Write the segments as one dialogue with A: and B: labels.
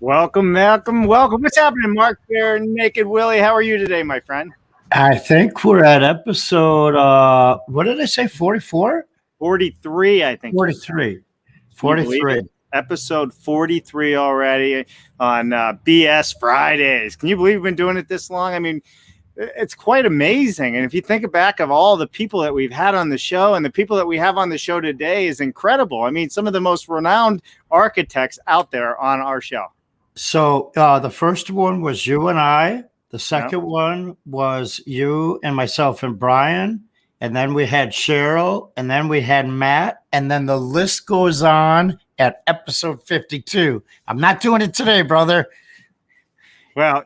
A: Welcome, welcome, welcome. What's happening, Mark? There, Naked Willie. How are you today, my friend?
B: I think we're at episode, what did I say, 44?
A: 43, I think.
B: 43. 43.
A: Episode 43 already on BS Fridays. Can you believe we've been doing it this long? I mean, it's quite amazing. And if you think back of all the people that we've had on the show and the people that we have on the show today is incredible. I mean, some of the most renowned architects out there on our show.
B: So the first one was you and I. The second one was you and myself and Brian. And then we had Cheryl. And then we had Matt. And then the list goes on at episode 52. I'm not doing it today, brother.
A: Well,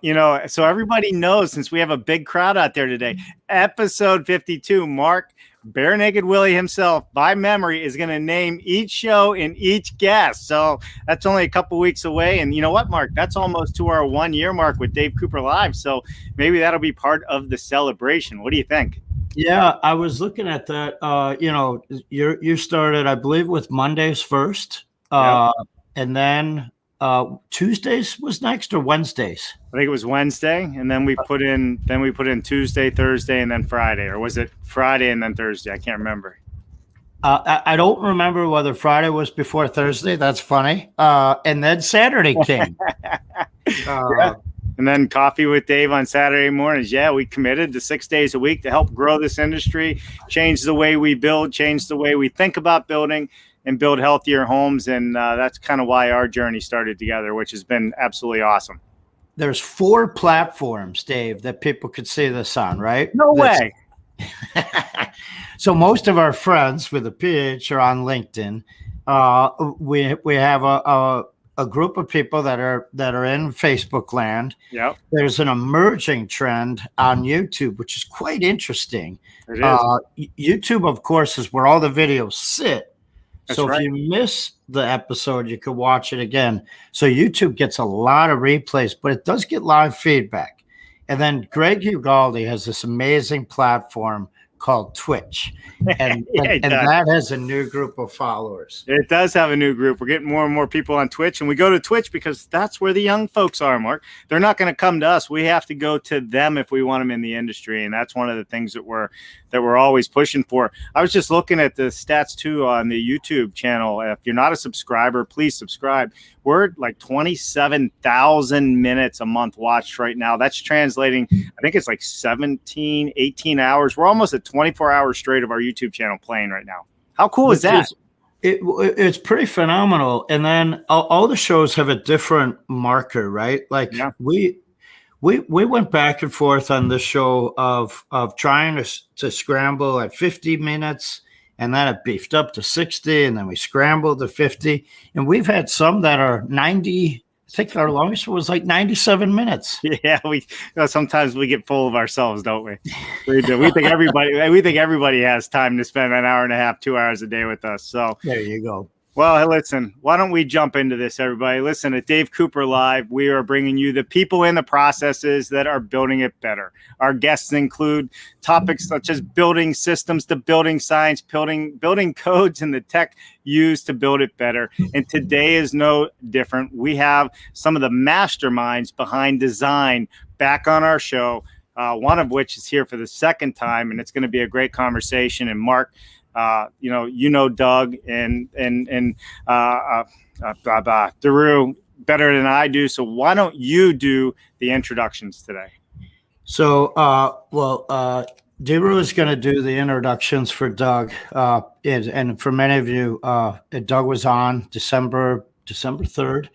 A: so everybody knows, since we have a big crowd out there today, episode 52, Mark Bare Naked Willie himself, by memory, is going to name each show and each guest. So that's only a couple weeks away. And you know what, Mark? That's almost to our 1 year mark with Dave Cooper Live. So maybe that'll be part of the celebration. What do you think?
B: Yeah, I was looking at that. You started, I believe, with Mondays first.
A: Yep.
B: And then Tuesdays was next, or Wednesdays?
A: I think it was Wednesday, and then we put in Tuesday, Thursday, and then Friday, or was it Friday and then Thursday? I can't remember.
B: I don't remember whether Friday was before Thursday. That's funny. And then Saturday came.
A: Yeah. And then Coffee with Dave on Saturday mornings. Yeah, we committed to 6 days a week to help grow this industry, change the way we build, change the way we think about building, and build healthier homes. And that's kind of why our journey started together, which has been absolutely awesome.
B: There's 4 platforms, Dave, that people could see this on, right?
A: No way.
B: So most of our friends with a PH are on LinkedIn. We have a group of people that are in Facebook land.
A: Yep.
B: There's an emerging trend on YouTube, which is quite interesting.
A: It is.
B: YouTube, of course, is where all the videos sit.
A: That's
B: so
A: right.
B: If you miss the episode, you could watch it again. So YouTube gets a lot of replays, but it does get live feedback. And then Greg Ugaldi has this amazing platform called Twitch. And that has a new group of followers.
A: It does have a new group. We're getting more and more people on Twitch, and we go to Twitch because that's where the young folks are, Mark. They're not going to come to us. We have to go to them if we want them in the industry, and that's one of the things that we're always pushing for. I was just looking at the stats too on the YouTube channel. If you're not a subscriber, please subscribe. We're like 27,000 minutes a month watched right now. That's translating, I think it's like 17, 18 hours. We're almost at 24 hours straight of our YouTube channel playing right now. How cool is that?
B: It's pretty phenomenal. And then all the shows have a different marker, right? Like we went back and forth on this show of trying to scramble at 50 minutes, and then it beefed up to 60, and then we scrambled to 50. And we've had some that are 90. I think our longest was like 97 minutes.
A: Yeah, sometimes we get full of ourselves, don't we? We do. We think everybody has time to spend an hour and a half, 2 hours a day with us. So
B: there you go.
A: Well, hey, listen, why don't we jump into this, everybody? Listen, at Dave Cooper Live, we are bringing you the people and the processes that are building it better. Our guests include topics such as building systems to building science, building codes, and the tech used to build it better. And today is no different. We have some of the masterminds behind design back on our show, one of which is here for the second time, and it's going to be a great conversation. And Mark, Doug and Daru better than I do. So why don't you do the introductions today?
B: So, Daru is going to do the introductions for Doug. And for many of you, Doug was on December 3rd.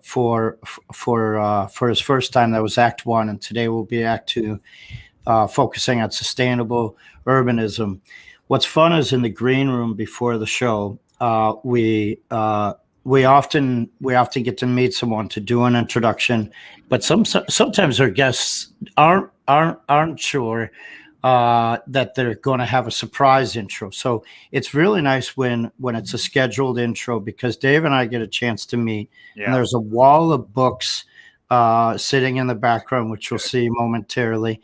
B: For his first time. That was Act 1, and today will be Act 2. Focusing on sustainable urbanism. What's fun is in the green room before the show, we often get to meet someone to do an introduction, but sometimes our guests aren't sure that they're going to have a surprise intro. So it's really nice when it's a scheduled intro, because Dave and I get a chance to meet. Yeah. And there's a wall of books sitting in the background, which we'll see momentarily.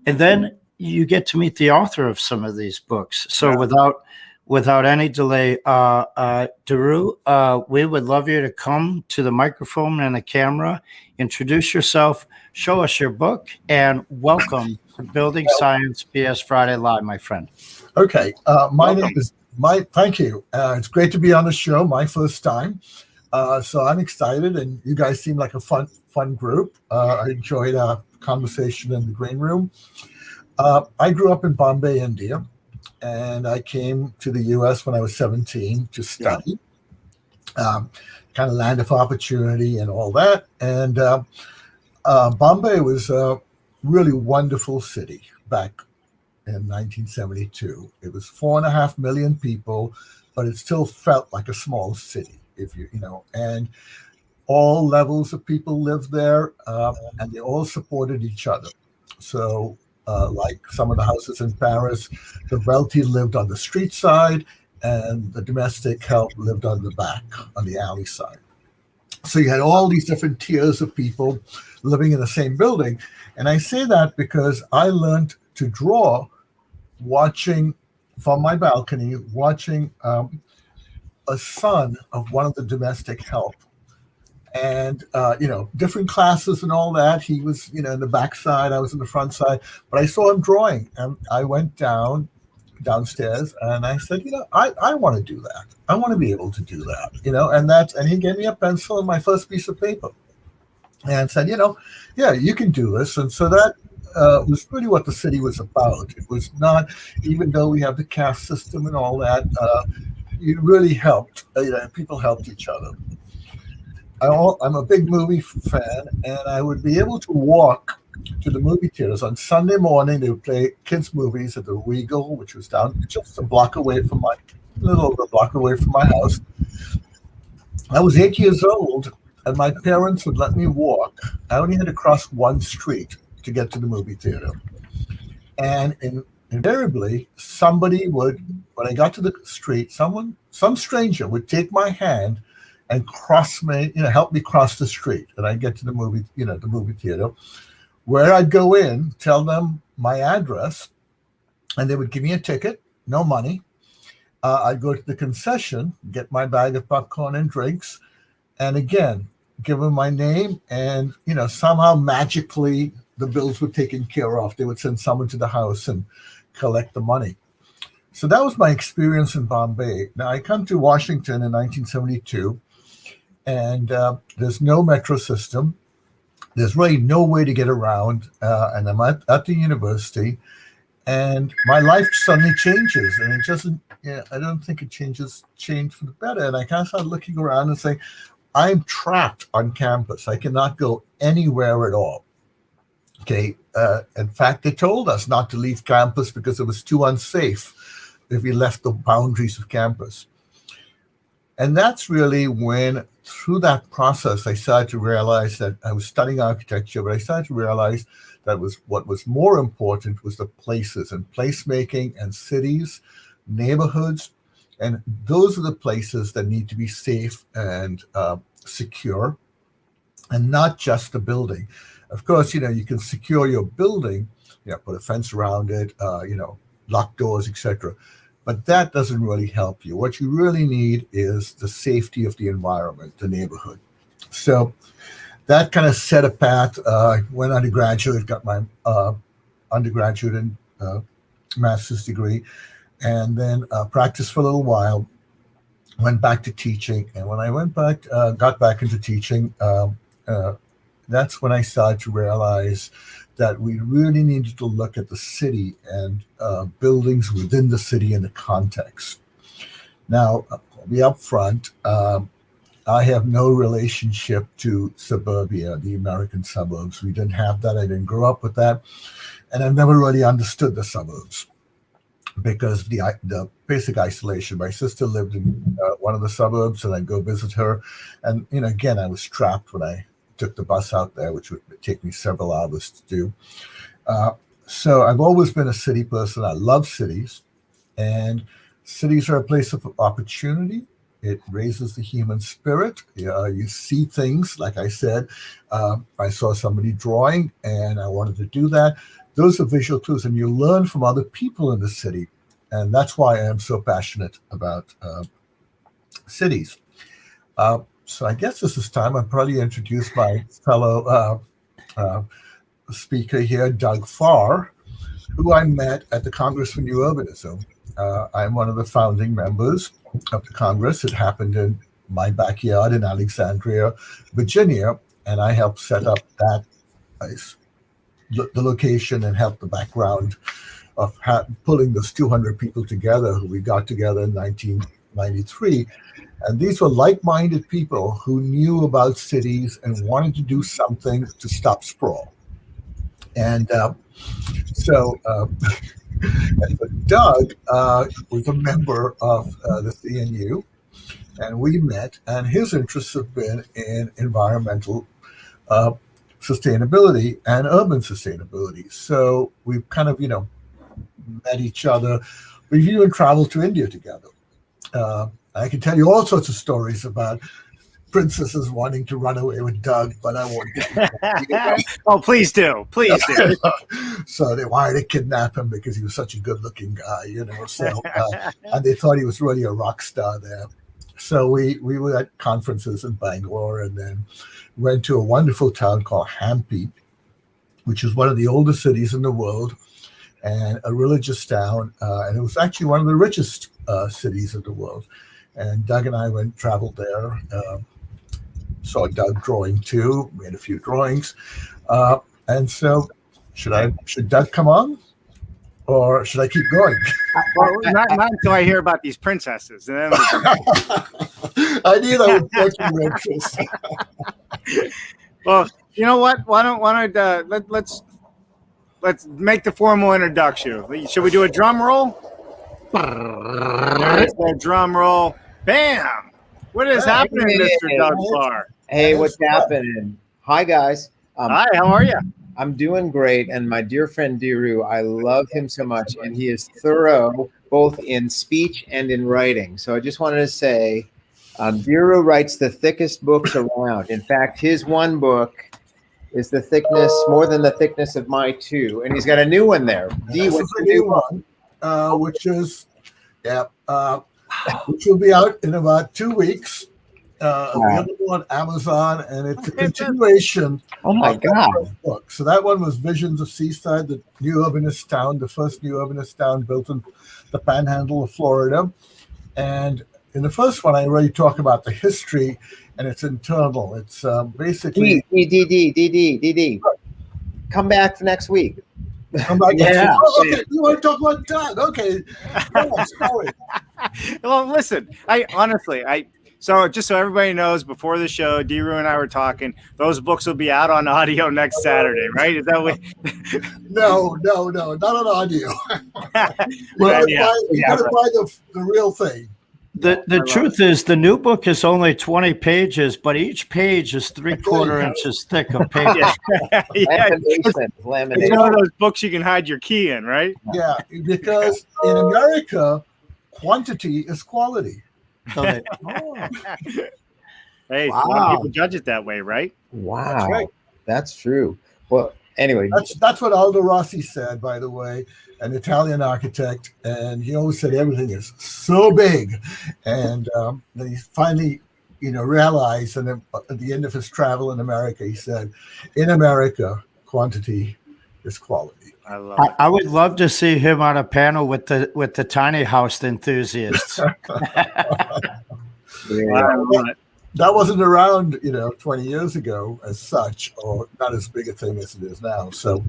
B: And then you get to meet the author of some of these books. So without any delay, Daru, we would love you to come to the microphone and the camera, introduce yourself, show us your book, and welcome to Building Science BS Friday Live, my friend.
C: Okay, my name is Mike. Thank you. It's great to be on the show, my first time. So I'm excited, and you guys seem like a fun group. I enjoyed our conversation in the green room. I grew up in Bombay, India, and I came to the U.S. when I was 17 to study. Kind of land of opportunity and all that. And Bombay was a really wonderful city back in 1972. It was 4.5 million people, but it still felt like a small city, and all levels of people lived there, and they all supported each other. So like some of the houses in Paris, the wealthy lived on the street side and the domestic help lived on the back, on the alley side. So you had all these different tiers of people living in the same building. And I say that because I learned to draw watching from my balcony, watching a son of one of the domestic help. And, different classes and all that. He was, in the back side, I was in the front side, but I saw him drawing. And I went downstairs and I said, I want to do that. I want to be able to do that, and he gave me a pencil and my first piece of paper and said, yeah, you can do this. And so that was really what the city was about. It was not, even though we have the caste system and all that, it really helped. People helped each other. I'm a big movie fan, and I would be able to walk to the movie theaters on Sunday morning. They would play kids' movies at the Regal, which was down just a little over a block away from my house. I was 8 years old, and my parents would let me walk. I only had to cross one street to get to the movie theater. And invariably, somebody would, when I got to the street, some stranger would take my hand and help me cross the street. And I'd get to the movie theater, where I'd go in, tell them my address, and they would give me a ticket, no money. I'd go to the concession, get my bag of popcorn and drinks, and again, give them my name, and somehow magically the bills were taken care of. They would send someone to the house and collect the money. So that was my experience in Bombay. Now I come to Washington in 1972, and there's no metro system. There's really no way to get around, and I'm at the university, and my life suddenly changes, and it doesn't. I don't think it changed for the better. And I kind of started looking around and saying, I'm trapped on campus. I cannot go anywhere at all. Okay. In fact, they told us not to leave campus because it was too unsafe if we left the boundaries of campus. And that's really when, through that process, I started to realize that I was studying architecture, but I started to realize that what was more important was the places and placemaking and cities, neighborhoods, and those are the places that need to be safe and secure, and not just the building. Of course, you can secure your building, put a fence around it, lock doors, etc. But that doesn't really help you. What you really need is the safety of the environment, the neighborhood. So that kind of set a path. Went undergraduate, got my undergraduate and master's degree, and then practiced for a little while, went back to teaching. And when I got back into teaching, that's when I started to realize that we really needed to look at the city and buildings within the city in the context. Now, I'll be upfront. I have no relationship to suburbia, the American suburbs. We didn't have that. I didn't grow up with that. And I've never really understood the suburbs because the basic isolation. My sister lived in one of the suburbs, and I'd go visit her. And, again, I was trapped when I took the bus out there, which would take me several hours to do. So I've always been a city person. I love cities, and cities are a place of opportunity. It raises the human spirit. You see things, like I said, I saw somebody drawing and I wanted to do that. Those are visual clues, and you learn from other people in the city. And that's why I am so passionate about cities. So I guess this is time. I'll probably introduce my fellow speaker here, Doug Farr, who I met at the Congress for New Urbanism. I'm one of the founding members of the Congress. It happened in my backyard in Alexandria, Virginia, and I helped set up that the location and help the background of pulling those 200 people together who we got together in 1993. And these were like-minded people who knew about cities and wanted to do something to stop sprawl. And so Doug was a member of the CNU, and we met, and his interests have been in environmental sustainability and urban sustainability. So we've kind of, met each other. We've even traveled to India together. I can tell you all sorts of stories about princesses wanting to run away with Doug, but I won't get into that.
A: Oh, please do. Please do.
C: So they wanted to kidnap him because he was such a good-looking guy, So, and they thought he was really a rock star there. So we were at conferences in Bangalore, and then went to a wonderful town called Hampi, which is one of the oldest cities in the world, and a religious town, and it was actually one of the richest cities in the world. And Doug and I traveled there, saw Doug drawing too, made a few drawings. And so should Doug come on, or should I keep going?
A: Well, not until I hear about these princesses. And then
C: I knew that would take your interest.
A: Well, you know what? Why don't let's make the formal introduction. Should we do a drum roll? There's the drum roll. Bam! What is happening, Mr. Doug Farr?
D: Hey, what's happening? Hi, guys.
A: Hi, how are you?
D: I'm doing great. And my dear friend Diru, I love him so much. And he is thorough both in speech and in writing. So I just wanted to say, Diru writes the thickest books around. In fact, his one book is the thickness, more than the thickness of my two. And he's got a new one there.
C: This is a new one, which will be out in about 2 weeks. Available on Amazon, and it's a continuation.
D: Oh my God!
C: Book. So that one was Visions of Seaside, the new urbanist town, the first new urbanist town built in the Panhandle of Florida. And in the first one, I really talk about the history, and it's internal. It's basically
D: DD. Come back for next week.
C: Come back.
D: Yeah.
C: Oh, okay. You want to talk about Doug? Okay. Sorry.
A: Well, listen. So just so everybody knows, before the show, Diru and I were talking. Those books will be out on audio next Saturday, right? Is that what?
C: No, not on audio. You gotta buy the real thing.
B: The truth is, the new book is only 20 pages, but each page is 3/4 inches thick of paper.
D: Lamination.
A: It's one of those books you can hide your key in, right?
C: Yeah, because in America, quantity is quality.
B: So
A: Hey, a lot of people judge it that way, right?
D: Wow,
C: that's right.
D: That's true. Well, anyway,
C: that's what Aldo Rossi said, by the way, an Italian architect, and he always said everything is so big, and then he finally, realized, and then at the end of his travel in America, he said, "In America, quantity is quality."
B: I would love to see him on a panel with the tiny house enthusiasts.
C: That wasn't around, 20 years ago as such, or not as big a thing as it is now. So,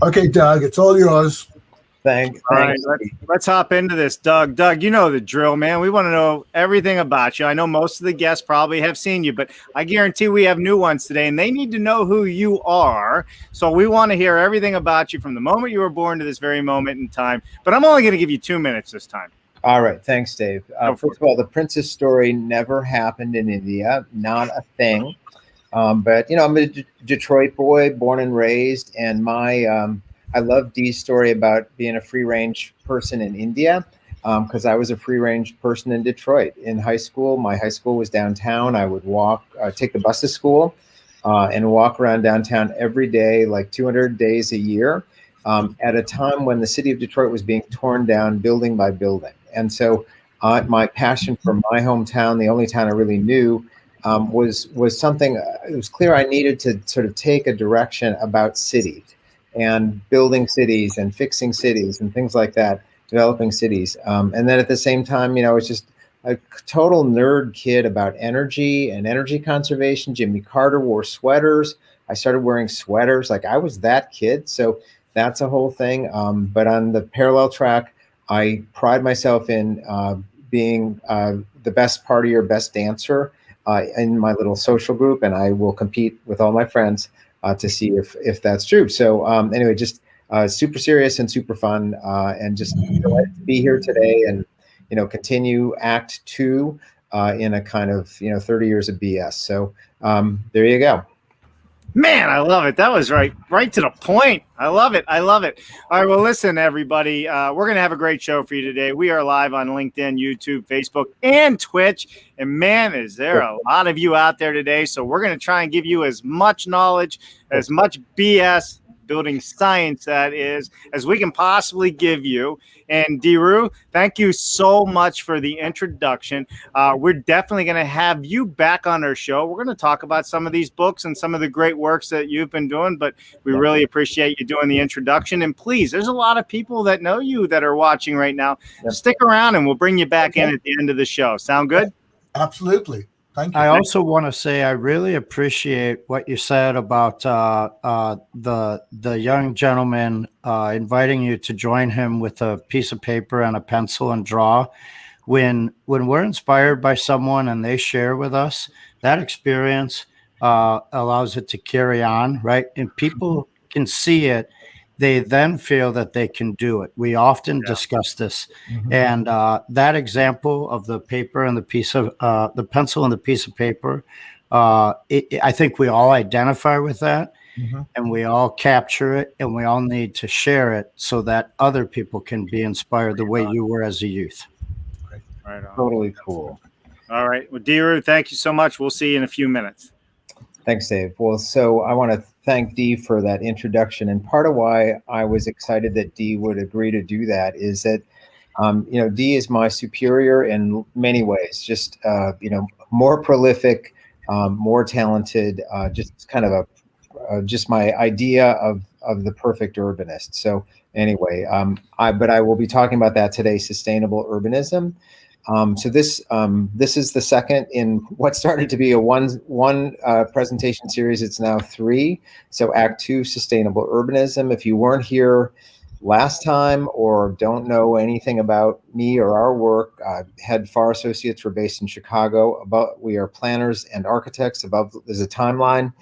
C: okay, Doug, it's all yours.
D: Thanks.
A: All right, let's hop into this, Doug. Doug, you know the drill, man. We want to know everything about you. I know most of the guests probably have seen you, but I guarantee we have new ones today, and they need to know who you are. So we want to hear everything about you from the moment you were born to this very moment in time. But I'm only going to give you 2 minutes this time.
D: All right. Thanks, Dave. First of all, the princess story never happened in India. Not a thing. But, I'm a Detroit boy, born and raised, and I love Dee's story about being a free-range person in India, because I was a free-range person in Detroit. In high school, my high school was downtown. I would take the bus to school, and walk around downtown every day, like 200 days a year. at a time when the city of Detroit was being torn down building by building. And so my passion for my hometown, the only town I really knew, was something, it was clear I needed to sort of take a direction about cities and building cities and fixing cities and things like that, developing cities. And then at the same time, you know, it's just a total nerd kid about energy and energy conservation. Jimmy Carter wore sweaters. I started wearing sweaters. Like, I was that kid. So that's a whole thing. But on the parallel track, I pride myself in being the best partier, best dancer in my little social group, and I will compete with all my friends to see if that's true. So anyway, just super serious and super fun, and just delighted to be here today, and you know, continue Act 2 in a kind of 30 years of BS. So there you go.
A: Man, I love it. That was right to the point. I love it. All right, well, listen, everybody. We're going to have a great show for you today. We are live on LinkedIn, YouTube, Facebook, and Twitch. And man, is there a lot of you out there today. So we're going to try and give you as much knowledge, as much BS, building science, that is, as we can possibly give you. And Diru, thank you so much for the introduction. We're definitely going to have you back on our show. We're going to talk about some of these books and some of the great works that you've been doing, but we really appreciate you doing the introduction. And please, there's a lot of people that know you that are watching right now. Stick around and we'll bring you back in at the end of the show. Sound good?
C: Absolutely. Thank you.
B: I also want to say I really appreciate what you said about the young gentleman inviting you to join him with a piece of paper and a pencil and draw. When we're inspired by someone and they share with us, that experience allows it to carry on, right? And people can see it. They then feel that they can do it. We often discuss this. And that example of the paper and the piece of the pencil and the piece of paper, I think we all identify with that, and we all capture it, and we all need to share it so that other people can be inspired the way you were as a youth.
A: Right on.
D: Totally cool.
A: All right. Well, Diru, thank you so much. We'll see you in a few minutes.
D: Thanks, Dave. Well, so I want to thank Dee for that introduction. And part of why I was excited that Dee would agree to do that is that, Dee is my superior in many ways, just, more prolific, more talented, just kind of just my idea of the perfect urbanist. So anyway, but I will be talking about that today, sustainable urbanism. So this is the second in what started to be a one presentation series. It's now 3. So Act 2, sustainable urbanism. If you weren't here last time or don't know anything about me or our work, Head Farr Associates. We're based in Chicago. We are planners and architects. Above there's a timeline.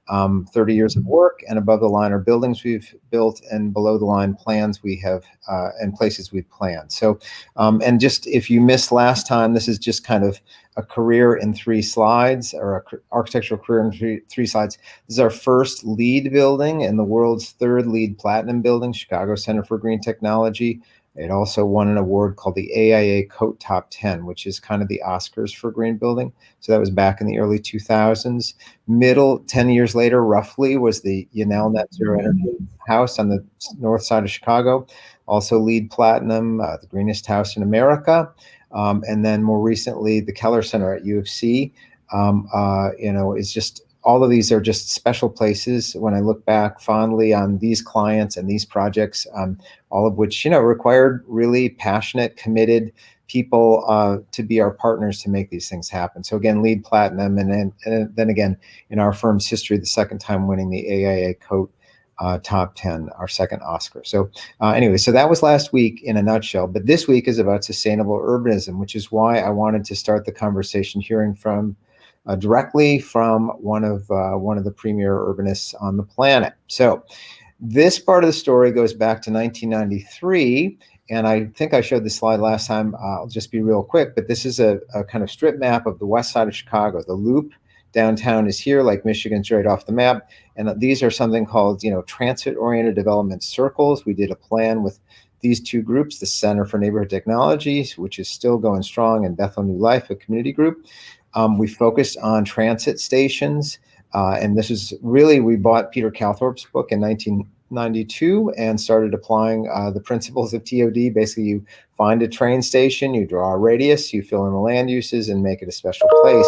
D: 30 years of work, and above the line are buildings we've built, and below the line plans we have and places we've planned. So, and just if you missed last time, this is just kind of a career in 3 slides, or an architectural career in three slides. This is our first LEED building and the world's 3rd LEED Platinum building, Chicago Center for Green Technology. It also won an award called the AIA Coat Top 10, which is kind of the Oscars for green building. So that was back in the early 2000s. 10 years later, roughly, was the Yonell Net Zero Energy House on the north side of Chicago. Also LEED Platinum, the greenest house in America. And then more recently, the Keller Center at U of C, is just, all of these are just special places when I look back fondly on these clients and these projects, all of which, required really passionate, committed people to be our partners to make these things happen. So again, LEED Platinum, and then again, in our firm's history, the second time winning the AIA Coat Top 10, our second Oscar. So anyway, so that was last week in a nutshell, but this week is about sustainable urbanism, which is why I wanted to start the conversation hearing from directly from one of the premier urbanists on the planet. So this part of the story goes back to 1993, and I think I showed this slide last time. I'll just be real quick, but this is a kind of strip map of the west side of Chicago. The Loop downtown is here, like Michigan's right off the map, and these are something called, transit-oriented development circles. We did a plan with these 2 groups, the Center for Neighborhood Technologies, which is still going strong, and Bethel New Life, a community group. We focused on transit stations, and this is really, we bought Peter Calthorpe's book in 92 and started applying the principles of TOD. Basically, you find a train station, you draw a radius, you fill in the land uses and make it a special place.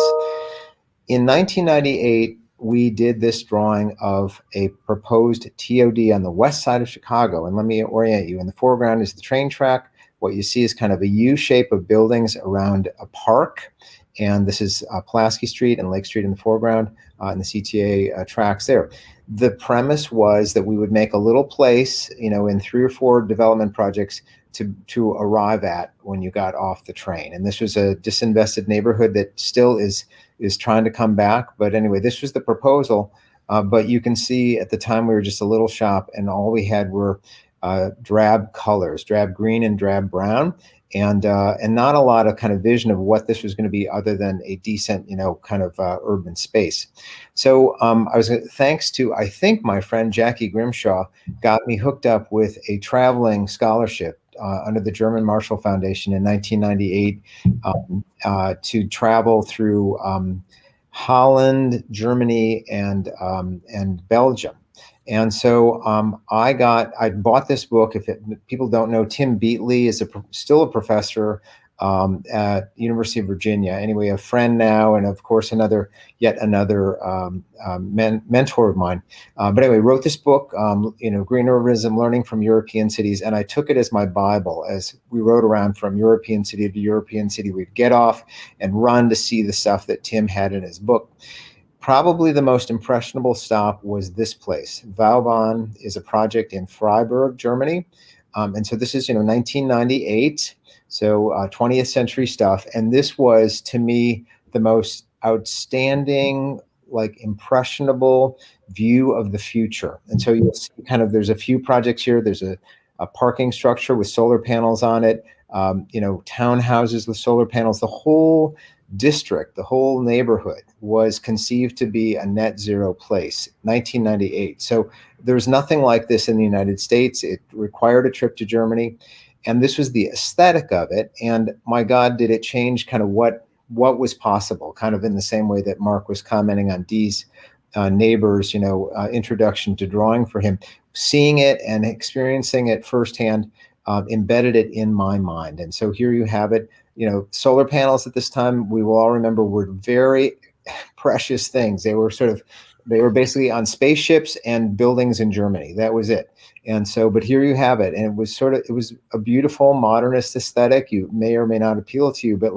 D: In 1998, we did this drawing of a proposed TOD on the west side of Chicago. And let me orient you. In the foreground is the train track. What you see is kind of a U shape of buildings around a park. And this is Pulaski Street and Lake Street in the foreground, and the CTA tracks there. The premise was that we would make a little place, in 3 or 4 development projects to arrive at when you got off the train. And this was a disinvested neighborhood that still is trying to come back. But anyway, this was the proposal. But you can see at the time we were just a little shop, and all we had were drab colors, drab green and drab brown, and not a lot of kind of vision of what this was going to be other than a decent, kind of urban space. So thanks to, I think, my friend Jackie Grimshaw got me hooked up with a traveling scholarship under the German Marshall Foundation in 1998 to travel through Holland, Germany, and Belgium. And so I bought this book. People don't know, Tim Beatley is still a professor at University of Virginia. Anyway, a friend now, and of course yet another mentor of mine. But anyway, wrote this book, Green Urbanism, Learning from European Cities, and I took it as my Bible. As we rode around from European city to European city, we'd get off and run to see the stuff that Tim had in his book. Probably the most impressionable stop was this place. Vauban is a project in Freiburg, Germany. And so this is, 1998, so 20th century stuff. And this was, to me, the most outstanding, impressionable view of the future. And so you'll see there's a few projects here. There's a parking structure with solar panels on it, townhouses with solar panels. The whole district, the whole neighborhood was conceived to be a net zero place, 1998. So there's nothing like this in the United States. It required a trip to Germany, and this was the aesthetic of it. And my God, did it change kind of what was possible, kind of in the same way that Mark was commenting on Dee's neighbors, introduction to drawing for him. Seeing it and experiencing it firsthand embedded it in my mind. And so here you have it. Solar panels at this time, we will all remember, were very precious things. They were basically on spaceships and buildings in Germany. That was it. And so, but here you have it. And it was a beautiful modernist aesthetic. You may or may not appeal to you, but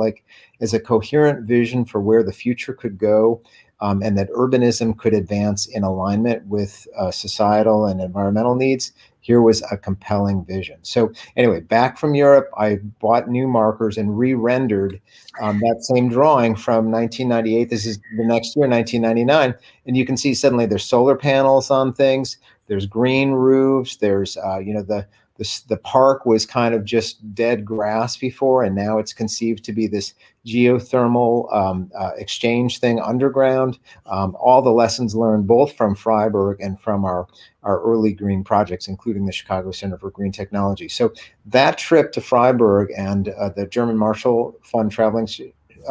D: as a coherent vision for where the future could go, and that urbanism could advance in alignment with societal and environmental needs, here was a compelling vision. So anyway, back from Europe, I bought new markers and re-rendered that same drawing from 1998. This is the next year, 1999. And you can see suddenly there's solar panels on things. There's green roofs. There's, the park was kind of just dead grass before, and now it's conceived to be this geothermal exchange thing underground. All the lessons learned both from Freiburg and from our early green projects, including the Chicago Center for Green Technology. So that trip to Freiburg and the German Marshall Fund Traveling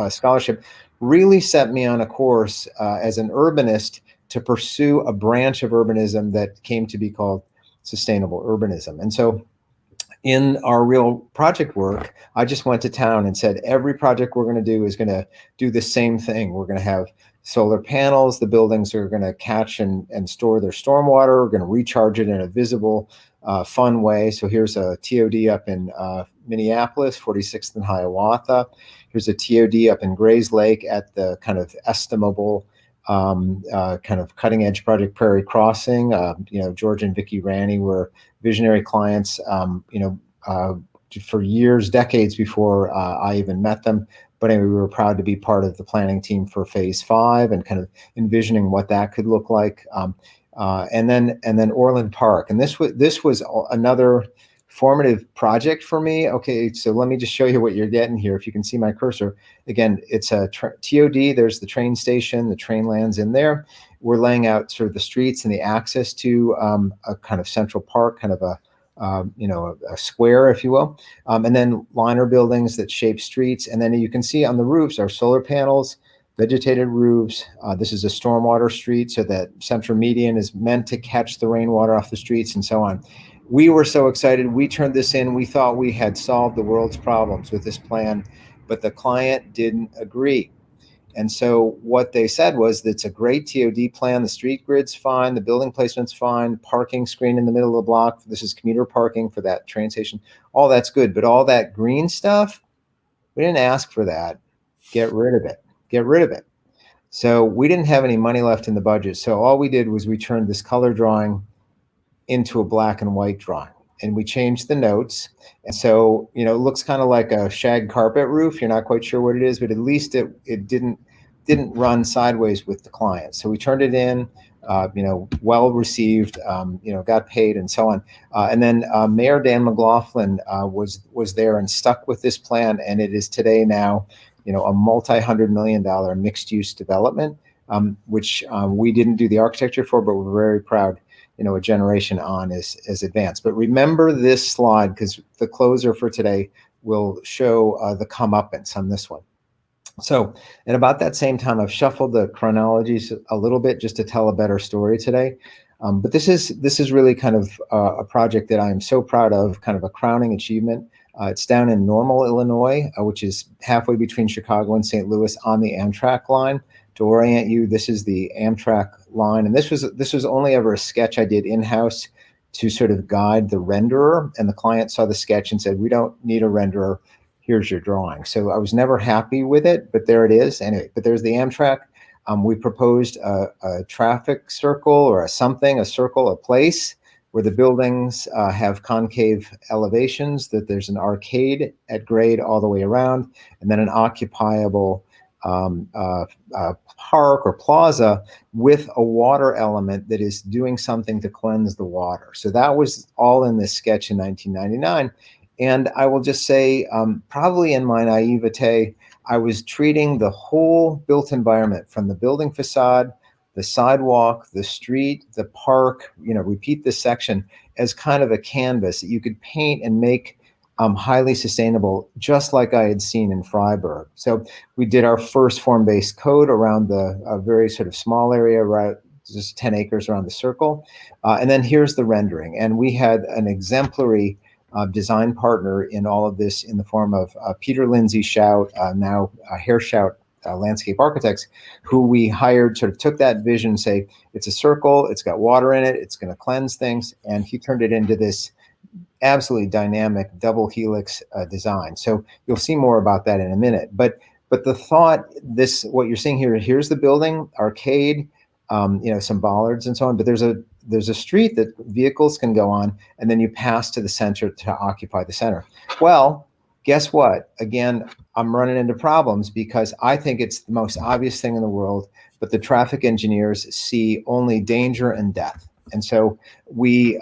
D: Scholarship really set me on a course as an urbanist to pursue a branch of urbanism that came to be called sustainable urbanism. And so in our real project work, I just went to town and said, every project we're going to do is going to do the same thing. We're going to have solar panels. The buildings are going to catch and store their stormwater. We're going to recharge it in a visible, fun way. So here's a TOD up in Minneapolis, 46th and Hiawatha. Here's a TOD up in Grays Lake at the kind of estimable kind of cutting edge project Prairie Crossing. George and Vicki Ranney were visionary clients, for years, decades before I even met them. But anyway, we were proud to be part of the planning team for Phase 5 and kind of envisioning what that could look like. And then Orland Park, and this was another formative project for me. Okay, so let me just show you what you're getting here. If you can see my cursor, again, it's a TOD. There's the train station. The train lands in there. We're laying out sort of the streets and the access to a kind of central park, kind of a square, if you will, and then liner buildings that shape streets. And then you can see on the roofs are solar panels. vegetated roofs. This is a stormwater street, so that central median is meant to catch the rainwater off the streets and so on. We were so excited. We turned this in. We thought we had solved the world's problems with this plan, but the client didn't agree. And so what they said was that it's a great TOD plan. The street grid's fine. The building placement's fine. Parking screen in the middle of the block. This is commuter parking for that train station. All that's good. But all that green stuff, we didn't ask for that. Get rid of it. Get rid of it. So we didn't have any money left in the budget. So all we did was we turned this color drawing into a black and white drawing. And we changed the notes. And so, it looks kind of like a shag carpet roof. You're not quite sure what it is, but at least it didn't run sideways with the client. So we turned it in, well received, got paid and so on. And then Mayor Dan McLaughlin was there and stuck with this plan. And it is today now, a multi-$100 million mixed use development, which we didn't do the architecture for, but we're very proud. A generation on is advanced. But remember this slide, because the closer for today will show the comeuppance on this one. So at about that same time, I've shuffled the chronologies a little bit just to tell a better story today. But this is really kind of a project that I am so proud of, kind of a crowning achievement. It's down in Normal, Illinois, which is halfway between Chicago and St. Louis on the Amtrak line. To orient you, this is the Amtrak line, and this was only ever a sketch I did in-house to sort of guide the renderer, and the client saw the sketch and said, we don't need a renderer, here's your drawing. So I was never happy with it, but there it is. Anyway, but there's the Amtrak. We proposed a traffic circle or a circle, a place where the buildings have concave elevations, that there's an arcade at grade all the way around, and then an occupiable park or plaza with a water element that is doing something to cleanse the water. So that was all in this sketch in 1999. And I will just say, probably in my naivete, I was treating the whole built environment, from the building facade, the sidewalk, the street, the park, repeat this section, as kind of a canvas that you could paint and make highly sustainable, just like I had seen in Freiburg. So we did our first form-based code around a very sort of small area, right, just 10 acres around the circle. And then here's the rendering. And we had an exemplary design partner in all of this in the form of Peter Lindsay Shout, now Hair Shout Landscape Architects, who we hired, sort of took that vision, say, it's a circle, it's got water in it, it's going to cleanse things. And he turned it into this absolutely dynamic double helix design. So you'll see more about that in a minute. But the thought, what you're seeing here, here's the building, arcade, some bollards and so on. But there's a street that vehicles can go on, and then you pass to the center to occupy the center. Well, guess what? Again, I'm running into problems because I think it's the most obvious thing in the world, but the traffic engineers see only danger and death. And so we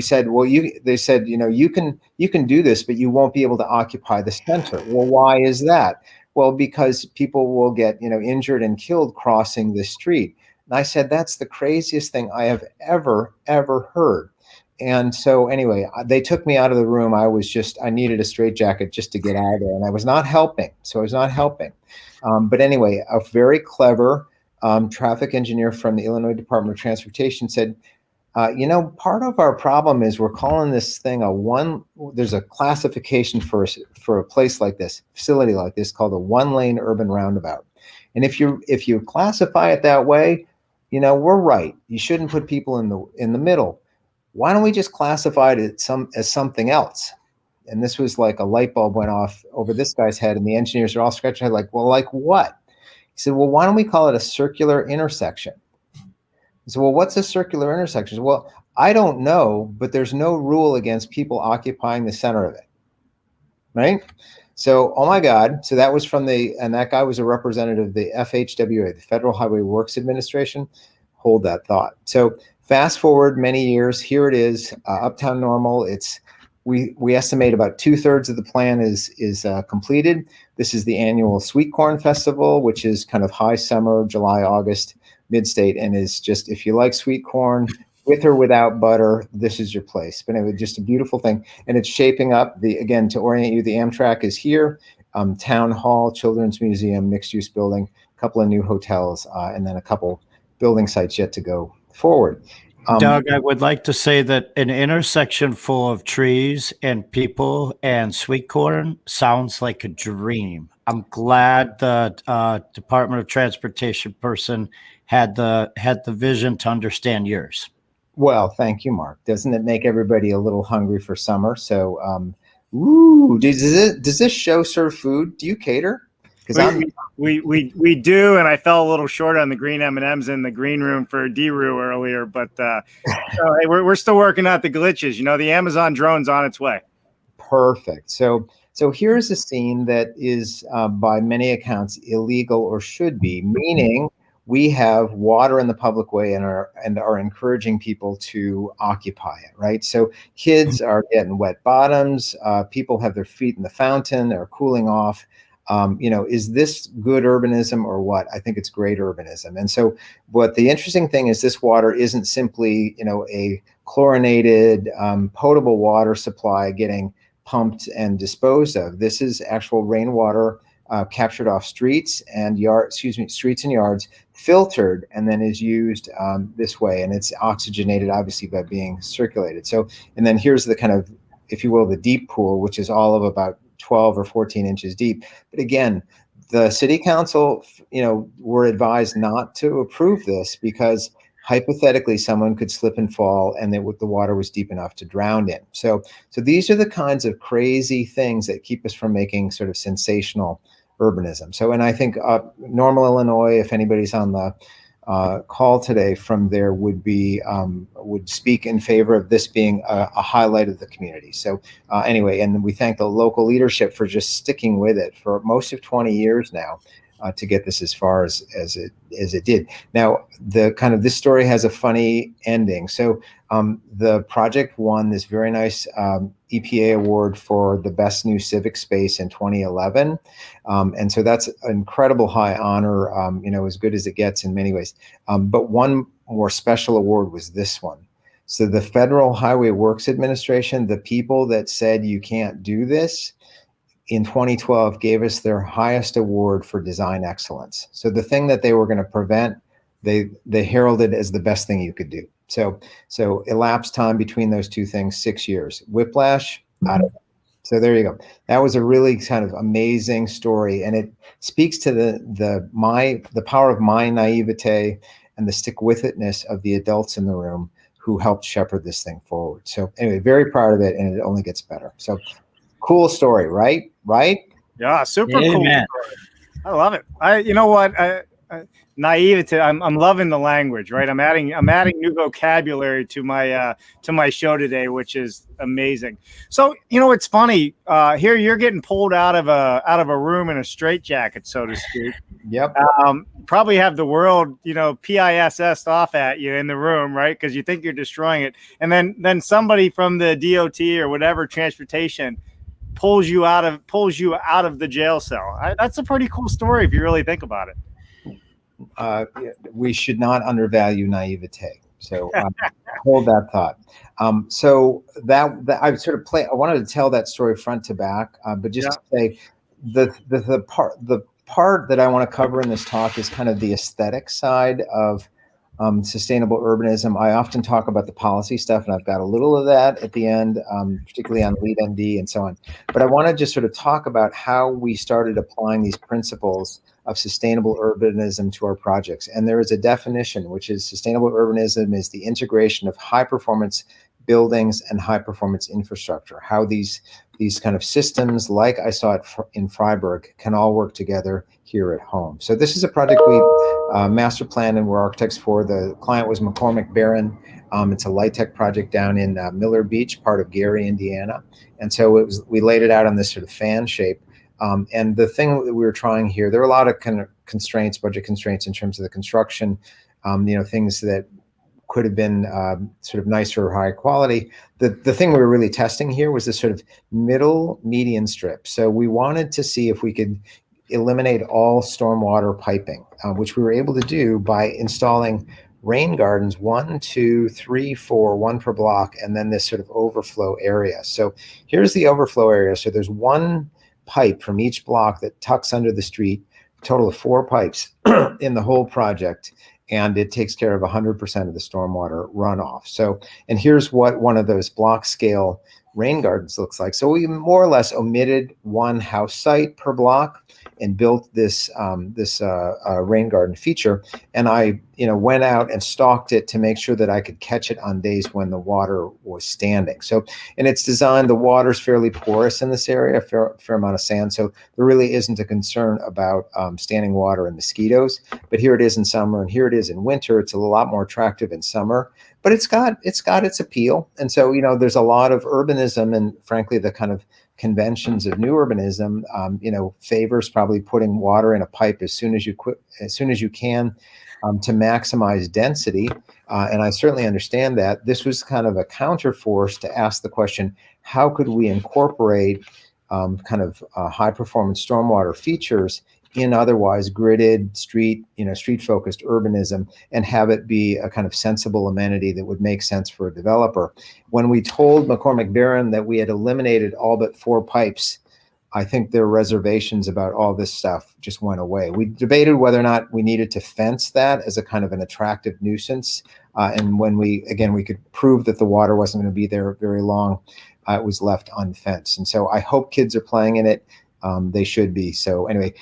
D: said, well, they said, you can do this, but you won't be able to occupy the center. Well, why is that? Well, because people will get, injured and killed crossing the street. And I said, that's the craziest thing I have ever heard. And so anyway, they took me out of the room. I needed a straitjacket just to get out of there, and I was not helping. But anyway, a very clever traffic engineer from the Illinois Department of Transportation said, part of our problem is we're calling this thing there's a classification for a place like this, facility like this, called a one-lane urban roundabout. And if you classify it that way, we're right. You shouldn't put people in the middle. Why don't we just classify it as something else? And this was like a light bulb went off over this guy's head, and the engineers are all scratching their head like, well, like what? He said, well, why don't we call it a circular intersection? I said, well, what's a circular intersection? Well, I don't know, but there's no rule against people occupying the center of it, right? So, oh my God. So that was and that guy was a representative of the FHWA, the Federal Highway Works Administration. Hold that thought. So fast forward many years, here it is, Uptown Normal. We estimate about 2/3 of the plan is completed. This is the annual Sweet Corn Festival, which is kind of high summer, July, August, mid-state, and is just, if you like sweet corn, with or without butter, this is your place. But anyway, just a beautiful thing. And it's shaping up. Again, to orient you, the Amtrak is here, Town Hall, Children's Museum, mixed-use building. couple of new hotels, and then a couple building sites yet to go forward.
B: Doug, I would like to say that an intersection full of trees and people and sweet corn sounds like a dream. I'm glad the Department of Transportation person had the vision to understand yours.
D: Well, thank you, Mark. Doesn't it make everybody a little hungry for summer? So, ooh, does this show serve food? Do you cater? Because
A: we do, and I fell a little short on the green M&Ms in the green room for D-Roo earlier, but hey, we're still working out the glitches. You know, the Amazon drone's on its way.
D: Perfect. So here's a scene that is, by many accounts, illegal or should be, meaning we have water in the public way and are encouraging people to occupy it, right? So kids are getting wet bottoms. People have their feet in the fountain. They're cooling off. Is this good urbanism or what? I think it's great urbanism. And so what the interesting thing is, this water isn't simply, a chlorinated, potable water supply getting pumped and disposed of. This is actual rainwater captured off streets and yards, filtered, and then is used this way. And it's oxygenated, obviously, by being circulated. So, and then here's the kind of, if you will, the deep pool, which is all of about 12 or 14 inches deep. But again, the city council, were advised not to approve this because hypothetically someone could slip and fall and the water was deep enough to drown in. So these are the kinds of crazy things that keep us from making sort of sensational urbanism. So, and I think Normal, Illinois, if anybody's on the call today from there, would speak in favor of this being a highlight of the community. So anyway, and we thank the local leadership for just sticking with it for most of 20 years now to get this as far as it did. Now, this story has a funny ending. So the project won this very nice EPA award for the best new civic space in 2011. And so that's an incredible high honor, as good as it gets in many ways. But one more special award was this one. So the Federal Highway Works Administration, the people that said you can't do this, in 2012 gave us their highest award for design excellence. So the thing that they were going to prevent, they heralded as the best thing you could do. So elapsed time between those two things, 6 years. Whiplash, I don't know. So there you go. That was a really kind of amazing story, and it speaks to the power of my naivete and the stick-with-itness of the adults in the room who helped shepherd this thing forward. So anyway, very proud of it, and it only gets better. So cool story, right?
A: Yeah, super
B: Amen.
A: Cool story. I love it. You know what? Naivete. I'm loving the language, right? I'm adding new vocabulary to my show today, which is amazing. So it's funny. Here you're getting pulled out of a room in a straitjacket, so to speak.
D: Yep.
A: Probably have the world, PISS off at you in the room, right? Because you think you're destroying it, and then somebody from the DOT or whatever transportation pulls you out of the jail cell. That's a pretty cool story if you really think about it.
D: We should not undervalue naivete. So hold that thought. So that I wanted to tell that story front to back, but just to say the part that I want to cover in this talk is kind of the aesthetic side of sustainable urbanism. I often talk about the policy stuff, and I've got a little of that at the end, particularly on Lead MD and so on. But I want to just sort of talk about how we started applying these principles of sustainable urbanism to our projects. And there is a definition, which is sustainable urbanism is the integration of high performance buildings and high performance infrastructure, how these kind of systems, like I saw it in Freiburg, can all work together here at home. So this is a project we master planned and were architects for. The client was McCormick Barron. It's a light tech project down in Miller Beach, part of Gary, Indiana. And so we laid it out on this sort of fan shape. And the thing that we were trying here, there were a lot of kind of constraints, budget constraints in terms of the construction, things that could have been sort of nicer or higher quality. The thing we were really testing here was this sort of middle median strip. So we wanted to see if we could eliminate all stormwater piping, which we were able to do by installing rain gardens, 1, 2, 3, 4, one per block, and then this sort of overflow area. So here's the overflow area. So there's one pipe from each block that tucks under the street, total of 4 pipes in the whole project, and it takes care of 100% of the stormwater runoff. So, and here's what one of those block scale rain gardens looks like. So we more or less omitted one house site per block and built this rain garden feature. And I, went out and stalked it to make sure that I could catch it on days when the water was standing. So, and it's designed, the water's fairly porous in this area, a fair amount of sand. So there really isn't a concern about standing water and mosquitoes. But here it is in summer, and here it is in winter. It's a lot more attractive in summer, but it's got its appeal. And so, there's a lot of urbanism, and frankly, the kind of conventions of new urbanism, favors probably putting water in a pipe as soon as you can, to maximize density. And I certainly understand that. This was kind of a counterforce to ask the question, how could we incorporate high performance stormwater features in otherwise gridded street focused urbanism, and have it be a kind of sensible amenity that would make sense for a developer. When we told McCormick Barron that we had eliminated all but 4 pipes, I think their reservations about all this stuff just went away. We debated whether or not we needed to fence that as a kind of an attractive nuisance. And when we could prove that the water wasn't going to be there very long, it was left unfenced. And so I hope kids are playing in it. They should be. So anyway,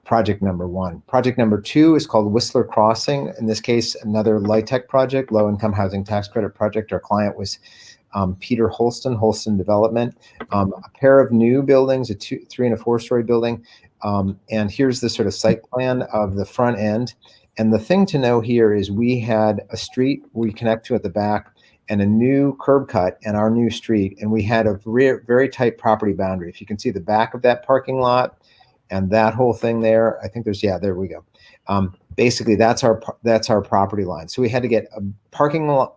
D: project number 1. Project number 2 is called Whistler Crossing. In this case, another LIHTC project, low income housing tax credit project. Our client was Peter Holston Development. A pair of new buildings, a 3- and 4-story building. And here's the sort of site plan of the front end. And the thing to know here is we had a street we connect to at the back, and a new curb cut and our new street. And we had a very tight property boundary. If you can see the back of that parking lot and that whole thing there, I think there we go. Basically, that's our property line. So we had to get a parking line,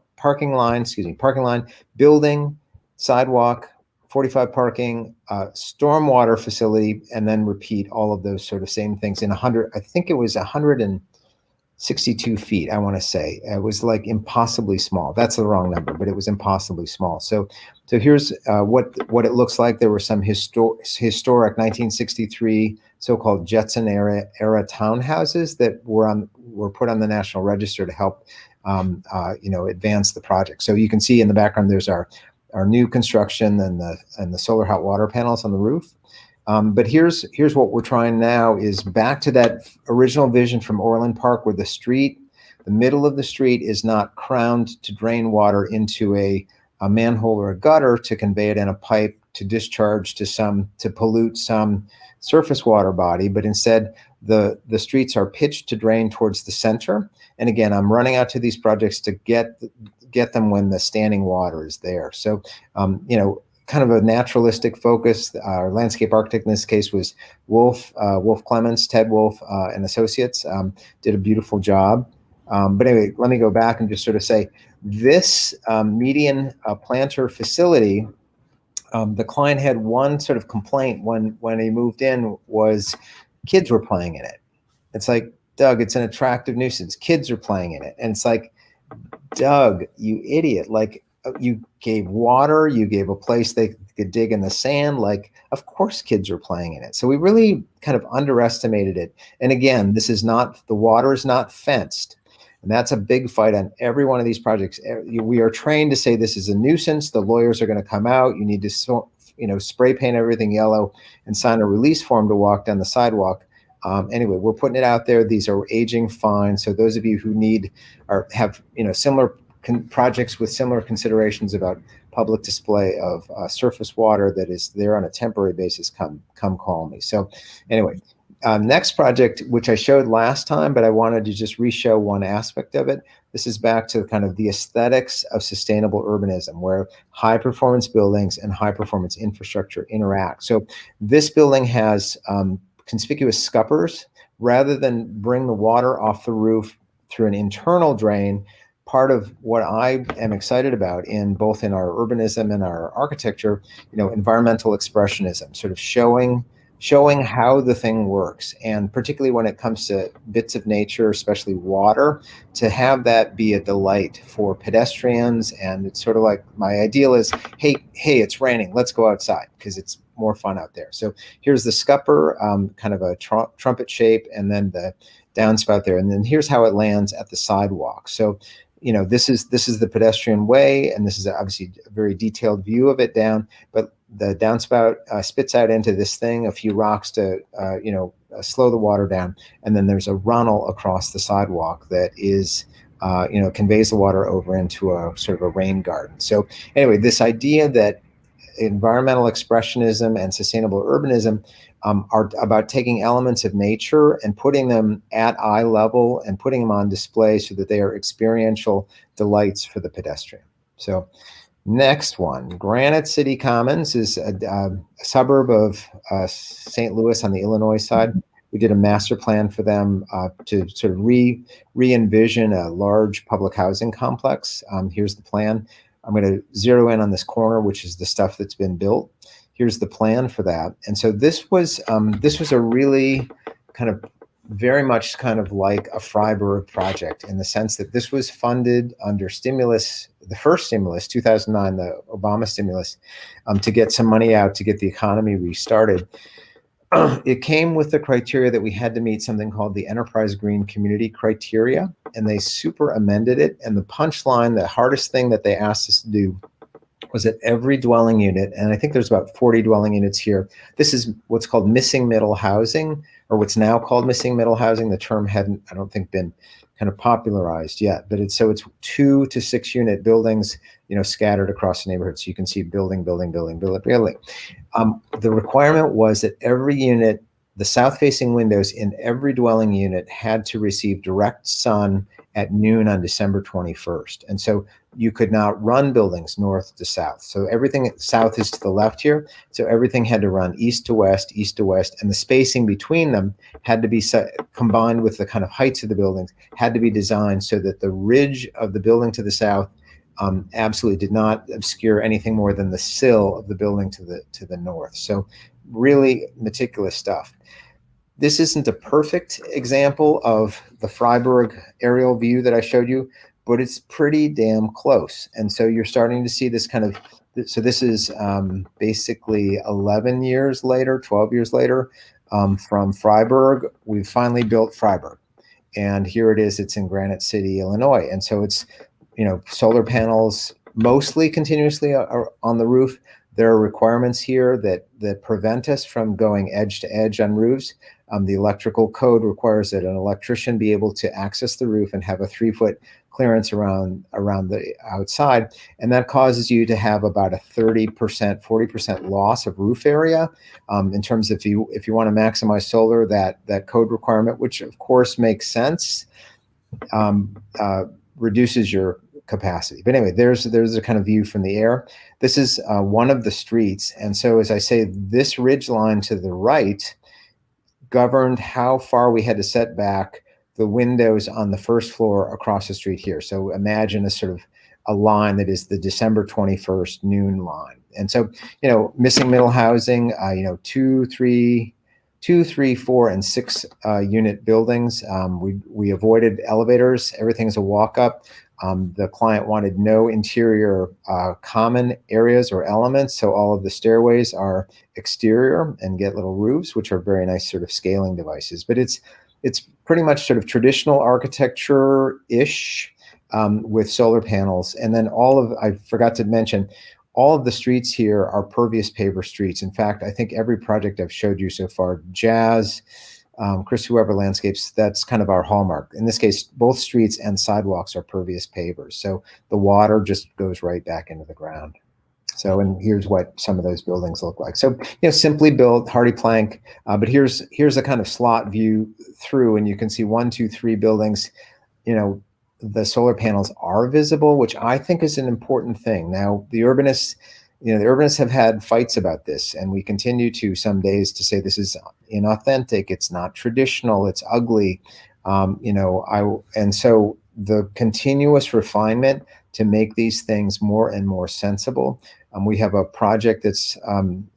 D: building, sidewalk, 45 parking, stormwater facility, and then repeat all of those sort of same things in 100. I think it was 162 feet. I want to say it was like impossibly small. That's the wrong number, but it was impossibly small. So here's what it looks like. There were some historic 1963 so-called Jetson era townhouses that were put on the National Register to help advance the project. So you can see in the background there's our new construction and the solar hot water panels on the roof. But here's what we're trying now is back to that original vision from Orland Park, where the middle of the street is not crowned to drain water into a manhole or a gutter to convey it in a pipe to discharge to pollute some surface water body, but instead the streets are pitched to drain towards the center. And again, I'm running out to these projects to get them when the standing water is there. So, kind of a naturalistic focus. Our landscape architect in this case was Wolf Clements, Ted Wolf and Associates, did a beautiful job. But anyway, let me go back and just sort of say this median planter facility, the client had one sort of complaint when he moved in was kids were playing in it. It's like, Doug, it's an attractive nuisance. Kids are playing in it. And it's like, Doug, you idiot. Like, you gave water, you gave a place they could dig in the sand. Like, of course kids are playing in it. So we really kind of underestimated it. And again, the water is not fenced. And that's a big fight on every one of these projects. We are trained to say this is a nuisance. The lawyers are going to come out. You need to, spray paint everything yellow and sign a release form to walk down the sidewalk. Anyway, we're putting it out there. These are aging fine. So those of you who have similar projects with similar considerations about public display of surface water that is there on a temporary basis, come call me. So anyway, next project, which I showed last time, but I wanted to just re-show one aspect of it. This is back to kind of the aesthetics of sustainable urbanism, where high performance buildings and high performance infrastructure interact. So this building has conspicuous scuppers. Rather than bring the water off the roof through an internal drain, part of what I am excited about both in our urbanism and our architecture, environmental expressionism, sort of showing showing how the thing works, and particularly when it comes to bits of nature, especially water, to have that be a delight for pedestrians. And it's sort of like, my ideal is, hey, it's raining, let's go outside, because it's more fun out there. So here's the scupper, kind of a trumpet shape, and then the downspout there, and then here's how it lands at the sidewalk. So this is the pedestrian way, and this is obviously a very detailed view of it down, but the downspout spits out into this thing, a few rocks to slow the water down, and then there's a runnel across the sidewalk that is conveys the water over into a sort of a rain garden. So anyway, this idea that environmental expressionism and sustainable urbanism are about taking elements of nature and putting them at eye level and putting them on display so that they are experiential delights for the pedestrian. So next one, Granite City Commons is a suburb of St. Louis on the Illinois side. We did a master plan for them to sort of re-envision a large public housing complex. Here's the plan. I'm going to zero in on this corner, which is the stuff that's been built. Here's the plan for that. And so this was a really kind of very much kind of like a Freiburg project, in the sense that this was funded under stimulus, the first stimulus, 2009, the Obama stimulus, to get some money out to get the economy restarted. It came with the criteria that we had to meet something called the Enterprise Green Community Criteria, and they super amended it. And the punchline, the hardest thing that they asked us to do, was that every dwelling unit, and I think there's about 40 dwelling units here, this is what's called missing middle housing, or what's now called missing middle housing. The term hadn't, I don't think, been kind of popularized yet, but it's 2 to 6 unit buildings, scattered across the neighborhood. So you can see building. The requirement was that every unit, the south-facing windows in every dwelling unit, had to receive direct sun at noon on December 21st. And so you could not run buildings north to south. So everything south is to the left here. So everything had to run east to west, and the spacing between them had to be combined with the kind of heights of the buildings, had to be designed so that the ridge of the building to the south absolutely did not obscure anything more than the sill of the building to the north. So really meticulous stuff. This isn't a perfect example of the Freiburg aerial view that I showed you, but it's pretty damn close. And so you're starting to see this kind of, so this is basically 11 years later, 12 years later, from Freiburg. We've finally built Freiburg. And here it is, it's in Granite City, Illinois. And so it's, solar panels mostly continuously on the roof. There are requirements here that prevent us from going edge to edge on roofs. The electrical code requires that an electrician be able to access the roof and have a 3-foot clearance around the outside. And that causes you to have about a 30%, 40% loss of roof area. In terms of if you want to maximize solar, that code requirement, which of course makes sense, reduces your capacity. But anyway, there's a kind of view from the air. This is one of the streets. And so, as I say, this ridge line to the right governed how far we had to set back the windows on the first floor across the street here. So imagine a sort of a line that is the December 21st noon line. And so, missing middle housing, 2, 3, 4, and 6 unit buildings. We avoided elevators. Everything's a walk up. The client wanted no interior common areas or elements, so all of the stairways are exterior and get little roofs, which are very nice sort of scaling devices. But it's pretty much sort of traditional architecture-ish with solar panels. And then I forgot to mention, all of the streets here are pervious paver streets. In fact, I think every project I've showed you so far, Jazz, Chris Whoever Landscapes, that's kind of our hallmark. In this case, both streets and sidewalks are pervious pavers. So the water just goes right back into the ground. So, and here's what some of those buildings look like. So, simply built, hardy plank, but here's a kind of slot view through, and you can see 1, 2, 3 buildings. The solar panels are visible, which I think is an important thing. Now, the urbanists have had fights about this, and we continue to some days to say this is inauthentic, it's not traditional, it's ugly. And so the continuous refinement to make these things more and more sensible We have a project that's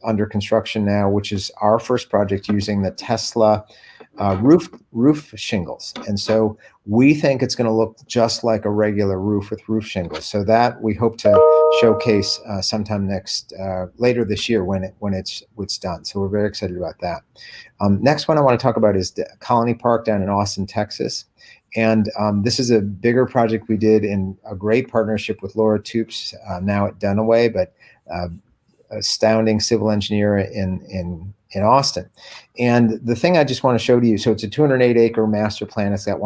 D: under construction now, which is our first project using the Tesla roof shingles. And so we think it's going to look just like a regular roof with roof shingles. So that we hope to showcase sometime later this year when it's done. So we're very excited about that. Next one I want to talk about is the Colony Park down in Austin, Texas. And this is a bigger project we did in a great partnership with Laura Toops, now at Dunaway, but astounding civil engineer in Austin. And the thing I just want to show to you, so it's a 208-acre master plan. It's got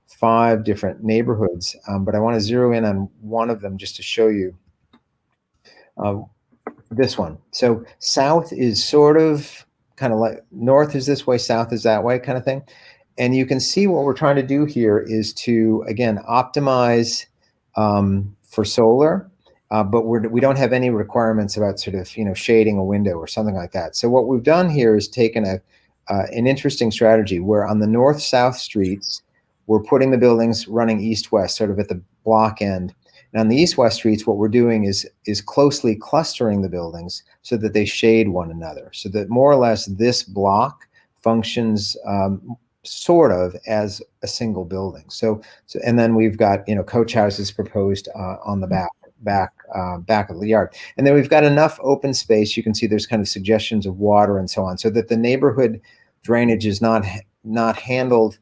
D: 5 different neighborhoods, but I want to zero in on one of them just to show you this one. So south is sort of kind of like north is this way, south is that way kind of thing. And you can see what we're trying to do here is to, again, optimize for solar, but we don't have any requirements about sort of, shading a window or something like that. So what we've done here is taken an interesting strategy where on the north-south streets, we're putting the buildings running east-west, sort of at the block end. And on the east-west streets, what we're doing is closely clustering the buildings so that they shade one another, so that more or less this block functions sort of as a single building. So and then we've got coach houses proposed on the back of the yard, and then we've got enough open space. You can see there's kind of suggestions of water and so on, so that the neighborhood drainage is not handled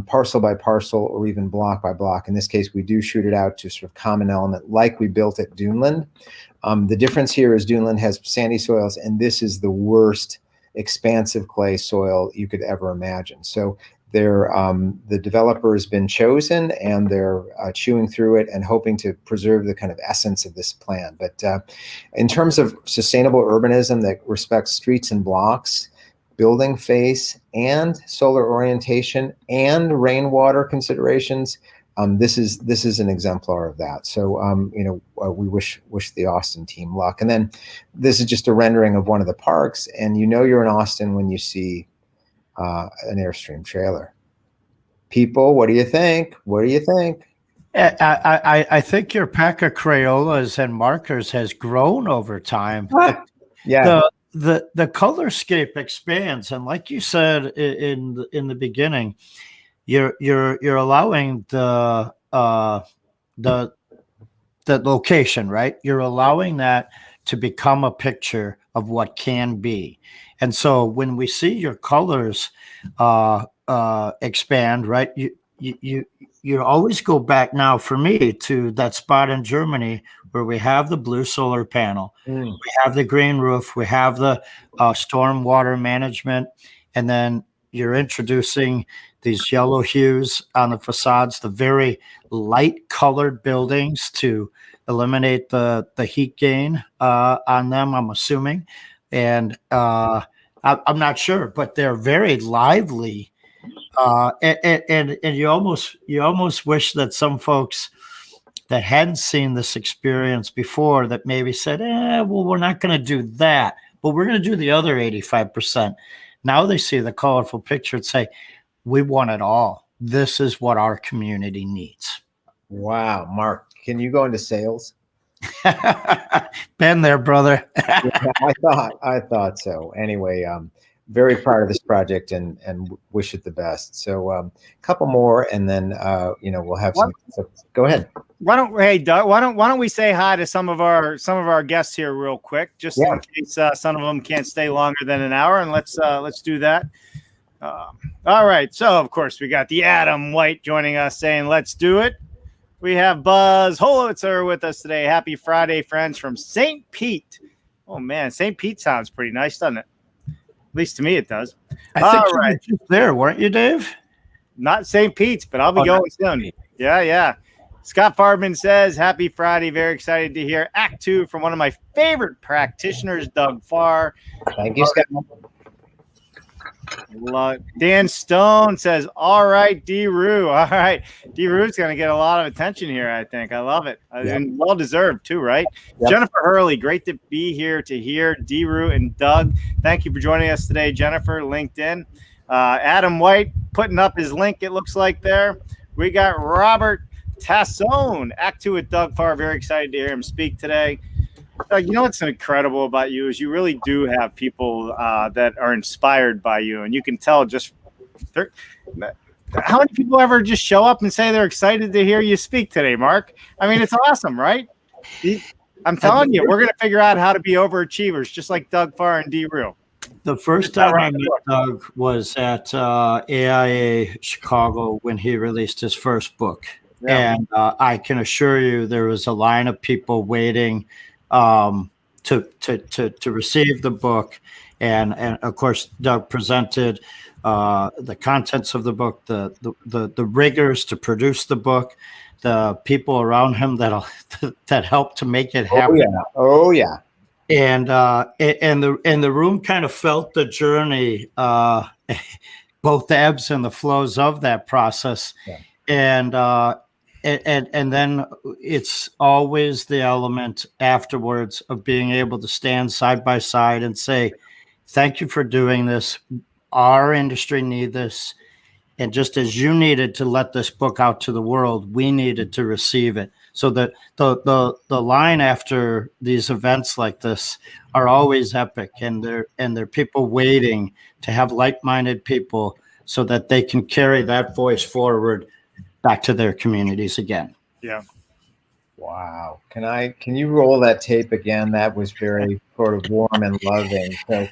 D: parcel by parcel or even block by block. In this case, we do shoot it out to sort of common element like we built at Duneland. The difference here is Duneland has sandy soils, and this is the worst expansive clay soil you could ever imagine. So the developer has been chosen, and they're chewing through it and hoping to preserve the kind of essence of this plan. But in terms of sustainable urbanism that respects streets and blocks, building face, and solar orientation, and rainwater considerations, this is an exemplar of that. So we wish the Austin team luck. And then this is just a rendering of one of the parks, and you're in Austin when you see an Airstream trailer. People, what do you think? What do you think?
B: I think your pack of Crayolas and markers has grown over time.
D: Yeah.
B: The colorscape expands, and like you said in the beginning, you're allowing the location, right? You're allowing that to become a picture of what can be. And so when we see your colors expand, right, you always go back now for me to that spot in Germany where we have the blue solar panel, we have the green roof, we have the storm water management, and then you're introducing these yellow hues on the facades, the very light colored buildings to eliminate the heat gain on them, I'm assuming. And I'm not sure, but they're very lively. And you almost wish that some folks that hadn't seen this experience before that maybe said, well, we're not going to do that, but we're going to do the other 85%. Now they see the colorful picture and say, we want it all. This is what our community needs.
D: Wow. Mark, can you go into sales?
B: Been there, brother.
D: Yeah, I thought so. Anyway, very proud of this project and wish it the best. So a couple more, and then we'll have some. So go ahead.
A: Hey Doug, why don't we say hi to some of our guests here real quick, just in case some of them can't stay longer than an hour, and let's do that. All right, so of course we got the Adam White joining us saying let's do it. We have Buzz Holowitzer with us today. Happy Friday, friends, from St. Pete. Oh man, St. Pete sounds pretty nice, doesn't it? At least to me it does.
B: I think you were just there, weren't you, Dave?
A: Not St. Pete's, but I'll be going soon. Yeah. Scott Farbman says, happy Friday. Very excited to hear Act 2 from one of my favorite practitioners, Doug Farr.
D: Thank you, Scott.
A: Dan Stone says, all right, D-Roo. All right. D-Roo's going to get a lot of attention here, I think. I love it. And well-deserved, too, right? Yep. Jennifer Hurley, great to be here to hear D-Roo and Doug. Thank you for joining us today, Jennifer, LinkedIn. Adam White putting up his link, it looks like there. We got Robert Tassone, Act 2 with Doug Farr. Very excited to hear him speak today. You know what's incredible about you is you really do have people that are inspired by you, and you can tell just how many people ever just show up and say they're excited to hear you speak today, Mark? I mean, it's awesome, right? I'm telling you, we're going to figure out how to be overachievers, just like Doug Farr and D. Rue.
B: The first time I met Doug was at AIA Chicago when he released his first book. Yeah. And I can assure you there was a line of people waiting to receive the book. And of course, Doug presented the contents of the book, the rigors to produce the book, the people around him that helped to make it happen.
D: Oh yeah.
B: And the room kind of felt the journey, both the ebbs and the flows of that process. Yeah. And then it's always the element afterwards of being able to stand side by side and say, thank you for doing this. Our industry needs this. And just as you needed to let this book out to the world, we needed to receive it. So that the line after these events like this are always epic, and they're people waiting to have like-minded people so that they can carry that voice forward back to their communities again.
A: Yeah.
D: Wow. Can you roll that tape again? That was very sort of warm and loving. So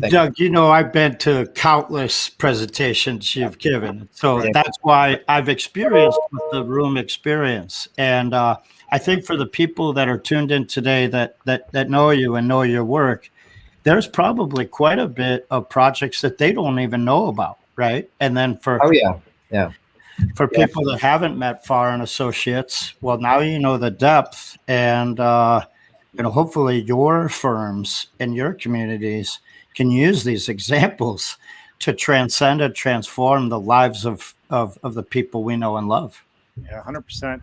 B: Doug, you know, I've been to countless presentations you've given. So that's why I've experienced what the room experience. And I think for the people that are tuned in today that know you and know your work, there's probably quite a bit of projects that they don't even know about, right? And then for for people that haven't met Farr and Associates, well, now you know the depth, and hopefully your firms and your communities can use these examples to transcend and transform the lives of the people we know and love.
A: Yeah, 100%.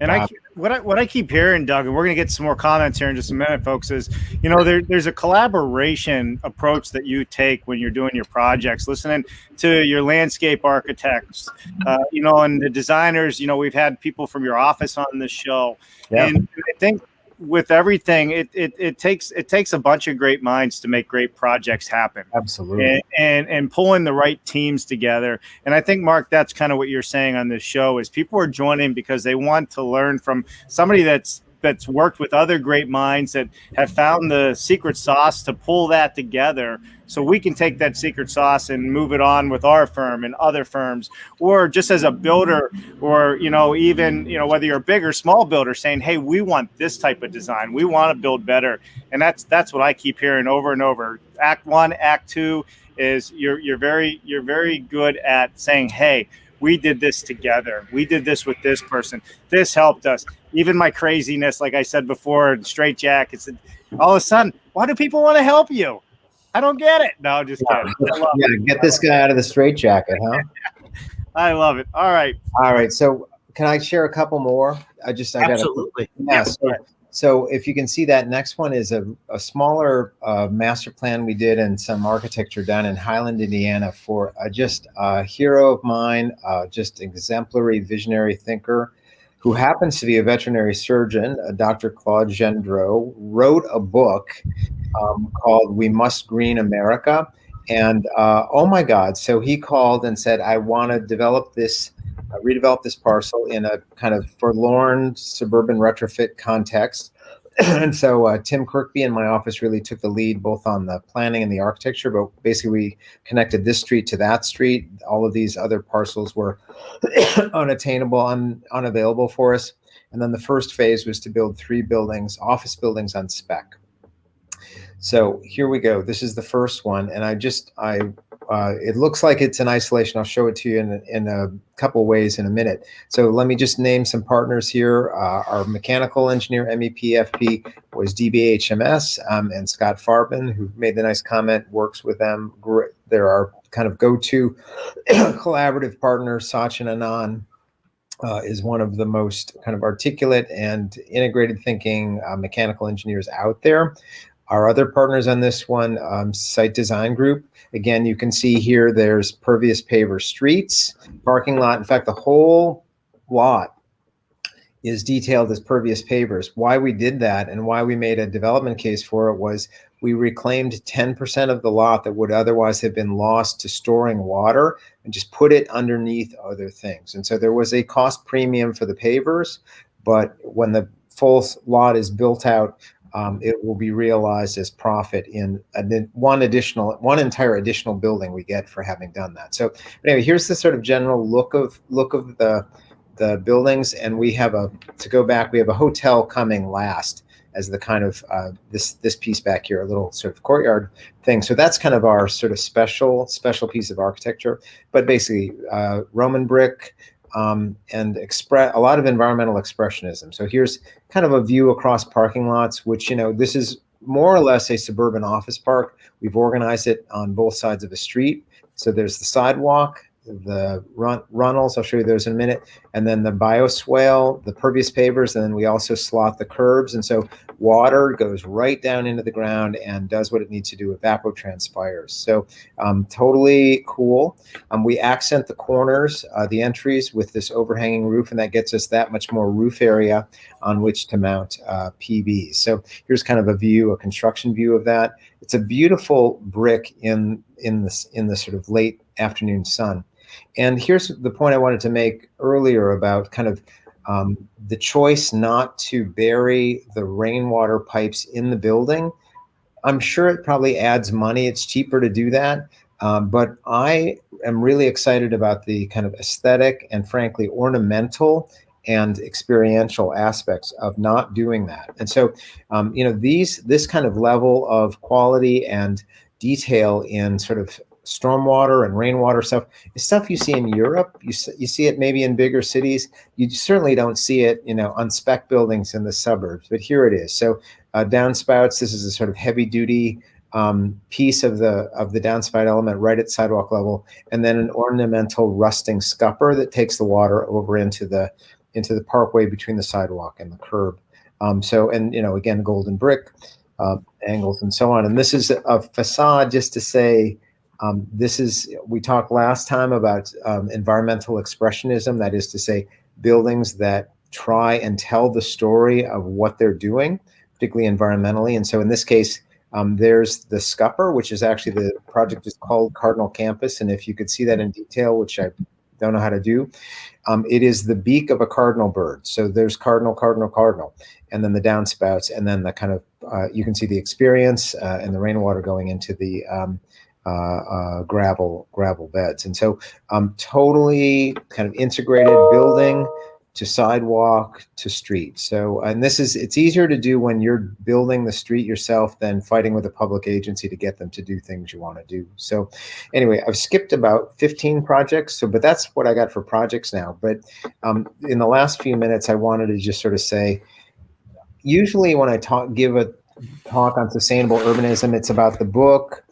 A: And what I keep hearing, Doug, and we're going to get some more comments here in just a minute, folks, is, there's a collaboration approach that you take when you're doing your projects, listening to your landscape architects, and the designers. We've had people from your office on this show. Yeah. And I think with everything, it takes a bunch of great minds to make great projects happen.
D: Absolutely.
A: And pulling the right teams together. And I think, Mark, that's kind of what you're saying on this show is people are joining because they want to learn from somebody that's worked with other great minds that have found the secret sauce to pull that together, so we can take that secret sauce and move it on with our firm and other firms, or just as a builder, or even whether you're a big or small builder saying, hey, we want this type of design, we want to build better. And that's what I keep hearing over and over. Act 1, Act 2 is you're very good at saying, hey, we did this together. We did this with this person. This helped us. Even my craziness, like I said before, straight jackets. All of a sudden, why do people want to help you? I don't get it. No, just kidding.
D: Get this guy out of the straitjacket, huh?
A: I love it. All right.
D: So can I share a couple more?
B: Absolutely.
D: So if you can see, that next one is a smaller master plan we did and some architecture done in Highland, Indiana for just a hero of mine, just exemplary visionary thinker who happens to be a veterinary surgeon, Dr. Claude Gendreau, wrote a book called We Must Green America. And oh my God, so he called and said, I want to redevelop this parcel in a kind of forlorn suburban retrofit context. And so Tim Kirkby in my office really took the lead both on the planning and the architecture, but basically we connected this street to that street. All of these other parcels were unattainable, unavailable for us. And then the first phase was to build 3 buildings, office buildings on spec. So here we go. This is the first one. And it looks like it's in isolation. I'll show it to you in a couple of ways in a minute. So let me just name some partners here. Our mechanical engineer, MEP, FP, was DBHMS, and Scott Farbin, who made the nice comment, works with them. They're our kind of go-to collaborative partners. Sachin Anand is one of the most kind of articulate and integrated thinking mechanical engineers out there. Our other partners on this one, Site Design Group. Again, you can see here there's pervious paver streets, parking lot. In fact, the whole lot is detailed as pervious pavers. Why we did that and why we made a development case for it was we reclaimed 10% of the lot that would otherwise have been lost to storing water and just put it underneath other things. And so there was a cost premium for the pavers, but when the full lot is built out, it will be realized as profit in one entire additional building we get for having done that. So anyway, here's the sort of general look of the buildings, and we have to go back, we have a hotel coming last as the kind of this piece back here, a little sort of courtyard thing. So that's kind of our sort of special piece of architecture, but basically Roman brick, and a lot of environmental expressionism. So here's kind of a view across parking lots, which, this is more or less a suburban office park. We've organized it on both sides of the street. So there's the sidewalk, the runnels, I'll show you those in a minute, and then the bioswale, the pervious pavers, and then we also slot the curbs. And so water goes right down into the ground and does what it needs to do, evapotranspires. So totally cool. We accent the corners, the entries with this overhanging roof, and that gets us that much more roof area on which to mount PVs. So here's kind of a construction view of that. It's a beautiful brick in the sort of late afternoon sun. And here's the point I wanted to make earlier about kind of the choice not to bury the rainwater pipes in the building. I'm sure it probably adds money. It's cheaper to do that. But I am really excited about the kind of aesthetic and frankly ornamental and experiential aspects of not doing that. And so, this kind of level of quality and detail in sort of stormwater and rainwater stuff is stuff you see in Europe. You see it maybe in bigger cities. You certainly don't see it, on spec buildings in the suburbs, but here it is. So downspouts, this is a sort of heavy duty piece of the downspout element right at sidewalk level, and then an ornamental rusting scupper that takes the water over into the parkway between the sidewalk and the curb. Again, golden brick angles and so on. And this is a facade, just to say, we talked last time about environmental expressionism, that is to say, buildings that try and tell the story of what they're doing, particularly environmentally. And so in this case, there's the scupper, which is actually, the project is called Cardinal Campus. And if you could see that in detail, which I don't know how to do, it is the beak of a cardinal bird. So there's cardinal, cardinal, cardinal, and then the downspouts, and then the kind of, you can see the experience and the rainwater going into the gravel beds. And so totally kind of integrated building to sidewalk to street. So, and it's easier to do when you're building the street yourself than fighting with a public agency to get them to do things you want to do. So anyway, I've skipped about 15 projects, but that's what I got for projects now. But in the last few minutes, I wanted to just sort of say, usually when I give a talk on sustainable urbanism, it's about the book,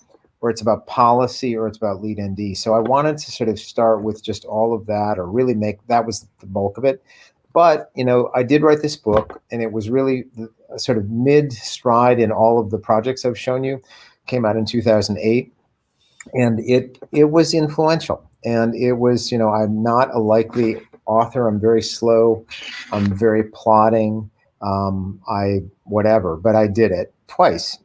D: or it's about policy, or it's about lead ND. So I wanted to sort of start with just all of that, or really that was the bulk of it. But, I did write this book, and it was really sort of mid-stride in all of the projects I've shown you. Came out in 2008, and it was influential. And it was, I'm not a likely author. I'm very slow. I'm very plodding. But I did it twice.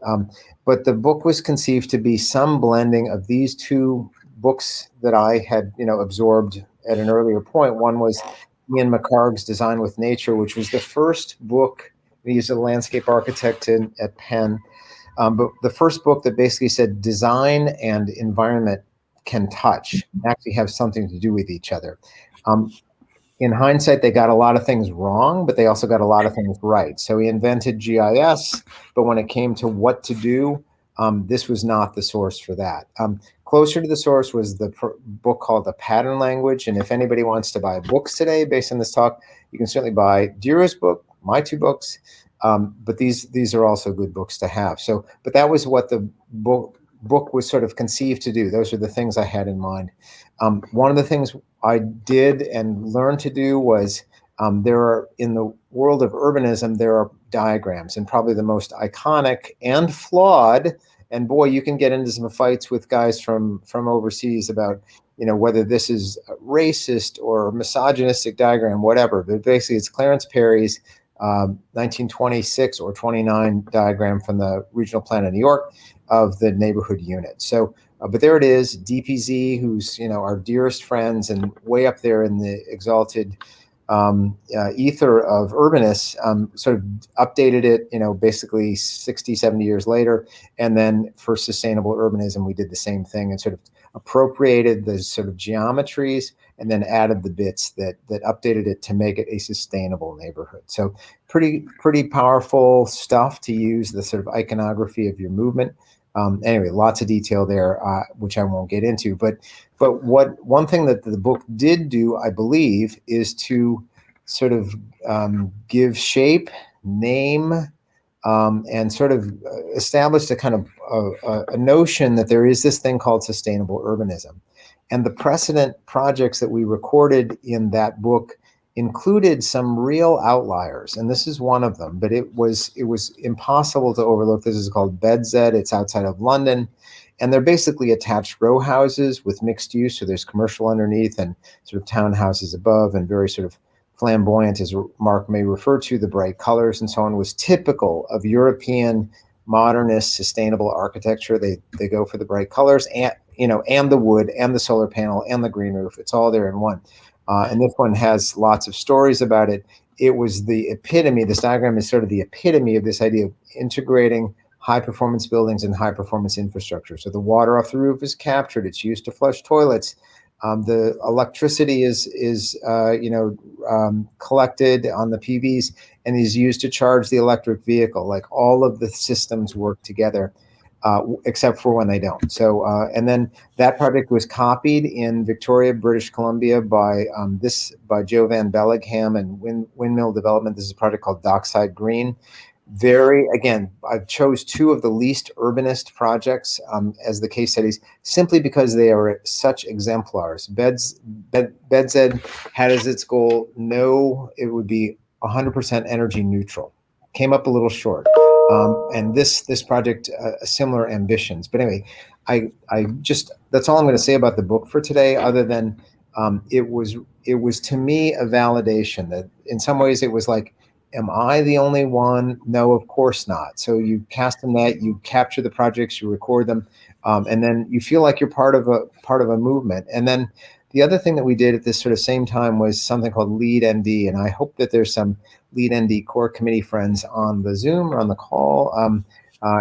D: But the book was conceived to be some blending of these two books that I had, absorbed at an earlier point. One was Ian McHarg's Design with Nature, which was the first book. He's a landscape architect at Penn. But the first book that basically said design and environment can touch, actually have something to do with each other. In hindsight, they got a lot of things wrong, but they also got a lot of things right. So he invented GIS, but when it came to what to do, this was not the source for that. Closer to the source was the book called The Pattern Language. And if anybody wants to buy books today based on this talk, you can certainly buy Dira's book, my two books, but these are also good books to have. So, but that was what the book was sort of conceived to do. Those are the things I had in mind. One of the things I did and learned to do was in the world of urbanism, there are diagrams, and probably the most iconic and flawed, and boy, you can get into some fights with guys from overseas about whether this is racist or misogynistic diagram, whatever. But basically, it's Clarence Perry's 1926 or 29 diagram from the regional plan of New York of the neighborhood unit. So, but there it is, DPZ, who's, our dearest friends and way up there in the exalted ether of urbanists, sort of updated it, basically 60, 70 years later. And then for sustainable urbanism, we did the same thing and sort of appropriated the sort of geometries and then added the bits that updated it to make it a sustainable neighborhood. So pretty powerful stuff to use the sort of iconography of your movement. Anyway, lots of detail there, which I won't get into. But one thing that the book did do, I believe, is to sort of give shape, name, and sort of establish a kind of a notion that there is this thing called sustainable urbanism. And the precedent projects that we recorded in that book included some real outliers, and this is one of them, but it was impossible to overlook. This is called Bedzed. It's outside of London, and they're basically attached row houses with mixed use. So there's commercial underneath and sort of townhouses above, and very sort of flamboyant, as Mark may refer to, the bright colors and so on, was typical of European modernist sustainable architecture. They go for the bright colors and and the wood and the solar panel and the green roof. It's all there in one. And this one has lots of stories about it. It was the epitome. This diagram is sort of the epitome of this idea of integrating high performance buildings and high performance infrastructure. So the water off the roof is captured. It's used to flush toilets. The electricity is collected on the PVs and is used to charge the electric vehicle. Like, all of the systems work together, except for when they don't. So, and then that project was copied in Victoria, British Columbia by Joe Van Bellingham and Windmill Development. This is a project called Dockside Green. Again, I chose two of the least urbanist projects as the case studies, simply because they are such exemplars. Bedzed had as its goal, it would be 100% energy neutral. Came up a little short. And this project, similar ambitions. But anyway, that's all I'm going to say about the book for today, other than it was to me a validation that in some ways it was like, am I the only one? No, of course not. So you cast a net, you capture the projects, you record them, and then you feel like you're part of a movement. And then the other thing that we did at this sort of same time was something called Lead ND, and I hope that there's some Lead ND core committee friends on the Zoom or on the call.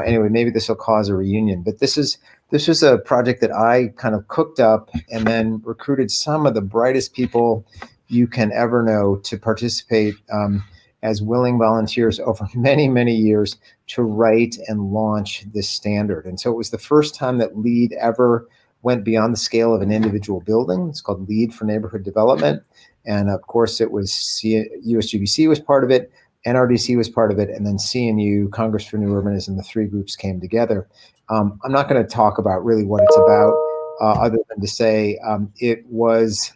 D: Anyway, maybe this will cause a reunion. But this was a project that I kind of cooked up and then recruited some of the brightest people you can ever know to participate as willing volunteers over many, many years to write and launch this standard. And so it was the first time that LEED ever went beyond the scale of an individual building. It's called LEED for Neighborhood Development. And of course, it was USGBC was part of it, NRDC was part of it, and then CNU, Congress for New Urbanism, the three groups came together. I'm not going to talk about really what it's about, other than to say it was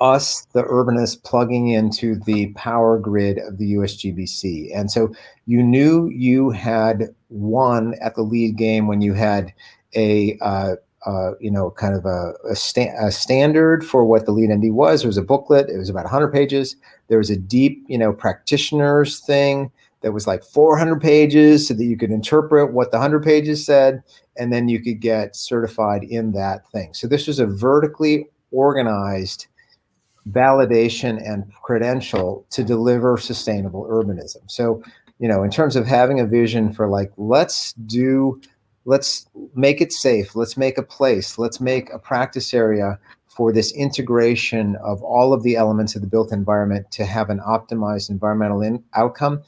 D: us, the urbanists, plugging into the power grid of the USGBC. And so you knew you had won at the LEED game when you had a standard for what the LEED ND was. There was a booklet. It was about 100 pages. There was a deep, practitioners thing that was like 400 pages so that you could interpret what the 100 pages said, and then you could get certified in that thing. So this was a vertically organized validation and credential to deliver sustainable urbanism. So, in terms of having a vision for like, let's make it safe, let's make a place, let's make a practice area for this integration of all of the elements of the built environment to have an optimized environmental outcome.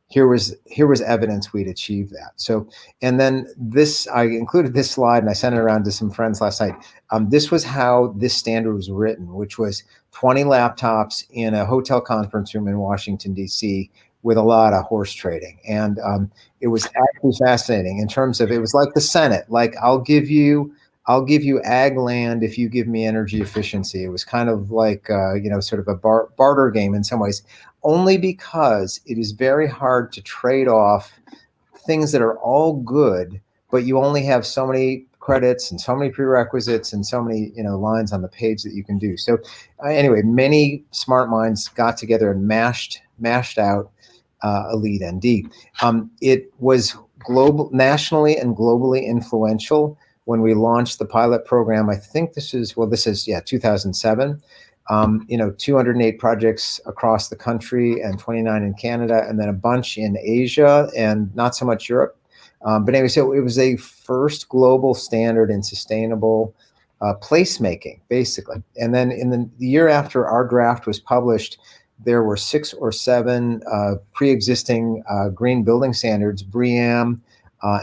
D: Here was evidence we'd achieved that. So, and then I included this slide and I sent it around to some friends last night. This was how this standard was written, which was 20 laptops in a hotel conference room in Washington, D.C. with a lot of horse trading. And it was actually fascinating in terms of, it was like the Senate, like I'll give you ag land if you give me energy efficiency. It was kind of like, sort of a barter game in some ways, only because it is very hard to trade off things that are all good, but you only have so many credits and so many prerequisites and so many lines on the page that you can do. So anyway, many smart minds got together and mashed out a lead ND. It was nationally and globally influential when we launched the pilot program. I think this is 2007. 208 projects across the country and 29 in Canada, and then a bunch in Asia and not so much Europe. But anyway, so it was a first global standard in sustainable placemaking, basically. And then in the year after our draft was published, there were 6 or 7 pre-existing green building standards, BREEAM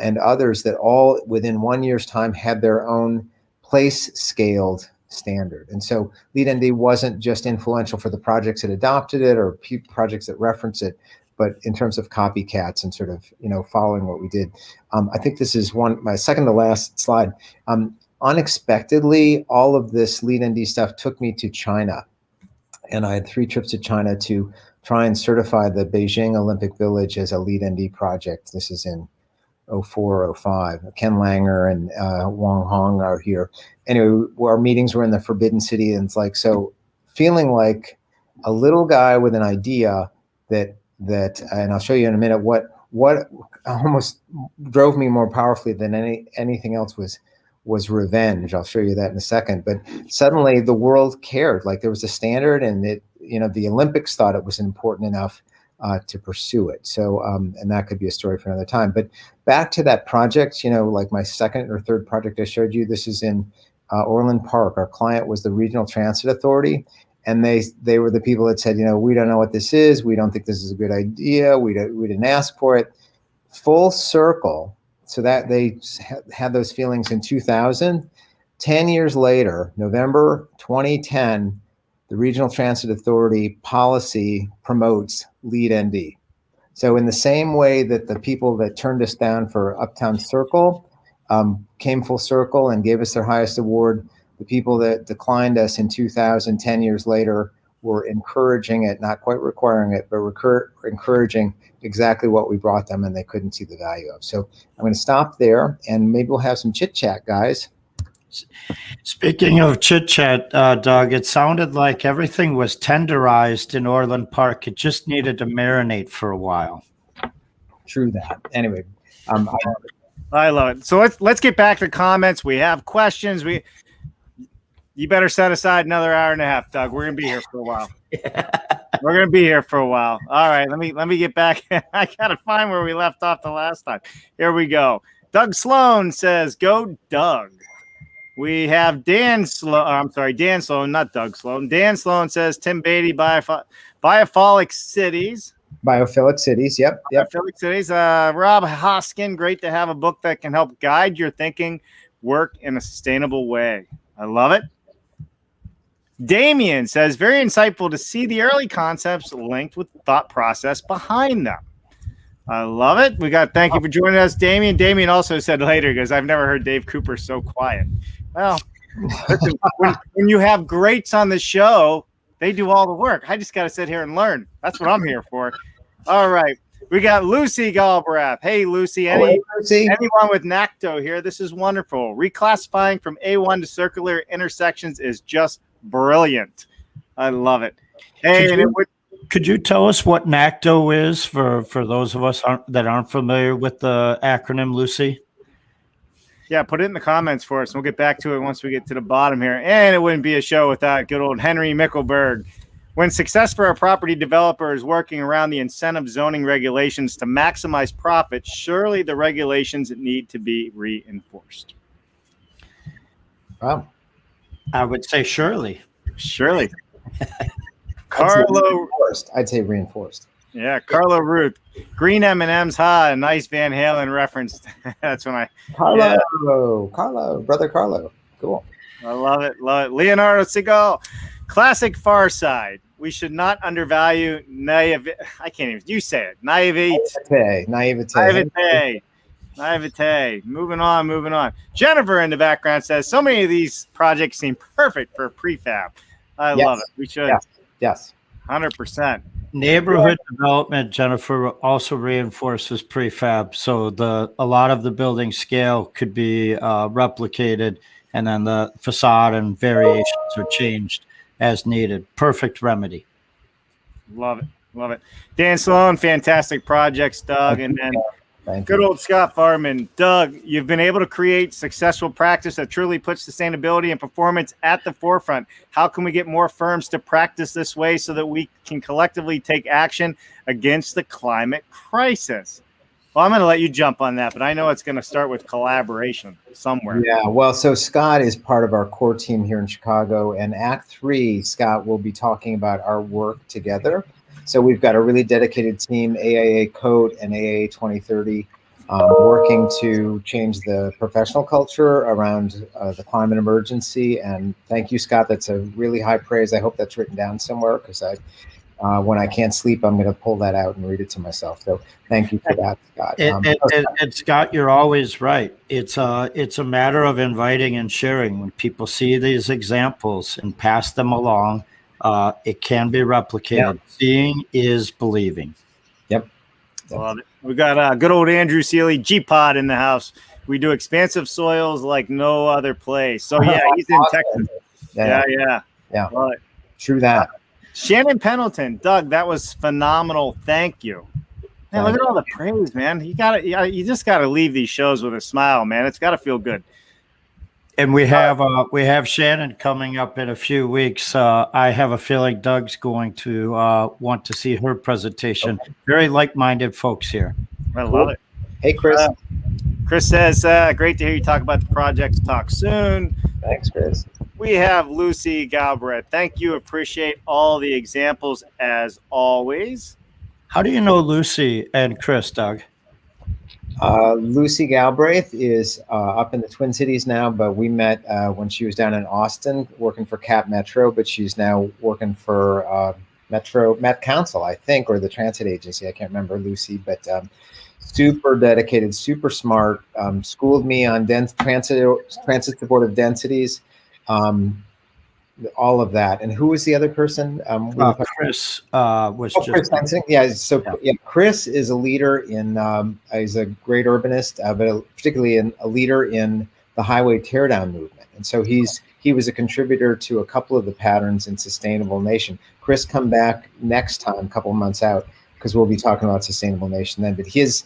D: and others, that all within 1 year's time had their own place-scaled standard. And so LEED ND wasn't just influential for the projects that adopted it or projects that reference it, but in terms of copycats and sort of, following what we did. I think this is my second to last slide. Unexpectedly, all of this LEED ND stuff took me to China. And I had 3 trips to China to try and certify the Beijing Olympic Village as a LEED ND project. This is in 04, 05. Ken Langer and Wong Hong are here. Anyway, our meetings were in the Forbidden City, and it's like, so feeling like a little guy with an idea that, and I'll show you in a minute, what almost drove me more powerfully than anything else was revenge. I'll show you that in a second. But suddenly the world cared. Like, there was a standard, and the Olympics thought it was important enough to pursue it. So, and that could be a story for another time. But back to that project, like my second or third project I showed you, this is in Orland Park. Our client was the Regional Transit Authority, and they were the people that said, we don't know what this is. We don't think this is a good idea. We didn't ask for it. Full circle. So that they had those feelings in 2000. 10 years later, November 2010, the Regional Transit Authority policy promotes LEED ND. So in the same way that the people that turned us down for Uptown Circle came full circle and gave us their highest award, the people that declined us in 2000, 10 years later, were encouraging it, not quite requiring it, but encouraging exactly what we brought them, and they couldn't see the value of. So I'm going to stop there, and maybe we'll have some chit chat, guys.
B: Speaking of chit chat, Doug, it sounded like everything was tenderized in Orland Park. It just needed to marinate for a while.
D: True that. Anyway,
A: I love it. So let's get back to comments. We have questions. You better set aside another hour and a half, Doug. We're gonna be here for a while. We're gonna be here for a while. All right, let me get back. I gotta find where we left off the last time. Here we go. Doug Sloan says, "Go Doug." We have Dan Sloan, not Doug Sloan. Dan Sloan says, "Tim Beatty, Biophilic Cities."
D: Biophilic Cities, yep.
A: Biophilic Cities. Rob Hoskin, great to have a book that can help guide your thinking, work in a sustainable way. I love it. Damien says, very insightful to see the early concepts linked with the thought process behind them. I love it. Thank you for joining us, Damien. Damien also said later, because I've never heard Dave Cooper so quiet. Well, when you have greats on the show, they do all the work. I just got to sit here and learn. That's what I'm here for. All right. We got Lucy Galbraith. Hey, Lucy. Anyone with NACTO here? This is wonderful. Reclassifying from A1 to circular intersections is just brilliant. I love it. Hey,
B: could you tell us what NACTO is for those of us that aren't familiar with the acronym, Lucy?
A: Yeah, put it in the comments for us. We'll get back to it once we get to the bottom here. And it wouldn't be a show without good old Henry Mickelberg. When success for a property developer is working around the incentive zoning regulations to maximize profit, surely the regulations need to be reinforced.
D: Wow.
B: I would say surely.
A: Surely.
D: I'd say reinforced.
A: Yeah, Carlo Ruth. Green M&M's, a nice Van Halen reference. That's when
D: Brother Carlo. Cool.
A: I love it. Leonardo Segal. Classic Far Side. We should not undervalue naivete. You say it. Naivete. Moving on. Jennifer in the background says, so many of these projects seem perfect for prefab. I love it. We should.
D: Yes.
A: 100%.
B: Neighborhood development, Jennifer, also reinforces prefab. So a lot of the building scale could be replicated, and then the facade and variations are changed as needed. Perfect remedy.
A: Love it. Love it. Dan Sloan, fantastic projects, Doug. And then good old Scott Farman. Doug, you've been able to create successful practice that truly puts sustainability and performance at the forefront. How can we get more firms to practice this way so that we can collectively take action against the climate crisis? Well, I'm going to let you jump on that, but I know it's going to start with collaboration somewhere.
D: Yeah, well, so Scott is part of our core team here in Chicago, and Act 3, Scott will be talking about our work together. So we've got a really dedicated team, AIA Code and AIA 2030, working to change the professional culture around the climate emergency. And thank you, Scott. That's a really high praise. I hope that's written down somewhere, because when I can't sleep, I'm going to pull that out and read it to myself. So thank you for that, Scott.
B: And Scott, you're always right. It's a matter of inviting and sharing. When people see these examples and pass them along, it can be replicated. Yeah. Seeing is believing.
D: Yep.
A: Love it. We got good old Andrew Seeley, G-Pod in the house. We do expansive soils like no other place. So yeah, he's in Texas. Yeah.
D: Love it. True that.
A: Shannon Pendleton, Doug, that was phenomenal. Thank you. Man, look at all the praise, man. You just gotta leave these shows with a smile, man. It's gotta feel good.
B: And we have Shannon coming up in a few weeks. I have a feeling Doug's going to want to see her presentation. Okay. Very like-minded folks here.
A: I love it.
D: Hey, Chris.
A: Chris says, great to hear you talk about the projects. Talk soon.
D: Thanks, Chris.
A: We have Lucy Galbraith. Thank you. Appreciate all the examples as always.
B: How do you know Lucy and Chris, Doug?
D: Lucy Galbraith is up in the Twin Cities now, but we met when she was down in Austin working for Cap Metro, but she's now working for Met Council, I think, or the transit agency. I can't remember, Lucy, but super dedicated, super smart, schooled me on transit supportive densities. All of that. And who was the other person?
B: Chris was just.
D: Chris Hensing. Yeah. So yeah, Chris is a leader in. He's a great urbanist, but particularly a leader in the highway teardown movement. And so he was a contributor to a couple of the patterns in Sustainable Nation. Chris, come back next time, a couple of months out, because we'll be talking about Sustainable Nation then. But his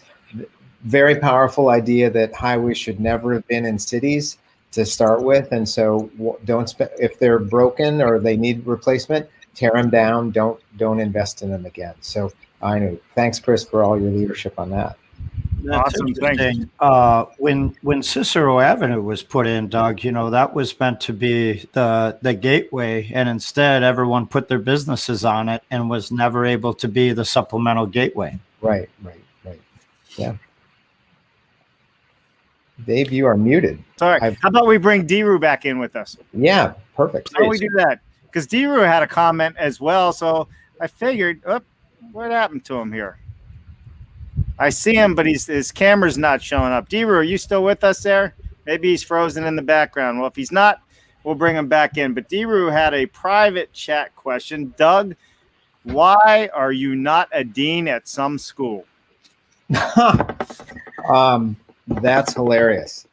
D: very powerful idea that highways should never have been in cities to start with, and so if they're broken or they need replacement, tear them down. Don't invest in them again. So I know. Thanks, Chris, for all your leadership on that.
B: That's awesome. Thanks. When Cicero Avenue was put in, Doug, that was meant to be the gateway, and instead everyone put their businesses on it and was never able to be the supplemental gateway.
D: Right. Yeah. Dave, you are muted.
A: Sorry. How about we bring Deeru back in with us?
D: Yeah, perfect.
A: How do we do that? Because Deeru had a comment as well, so I figured, what happened to him here? I see him, but his camera's not showing up. Deeru, are you still with us there? Maybe he's frozen in the background. Well, if he's not, we'll bring him back in. But Deeru had a private chat question. Doug, why are you not a dean at some school?
D: That's hilarious.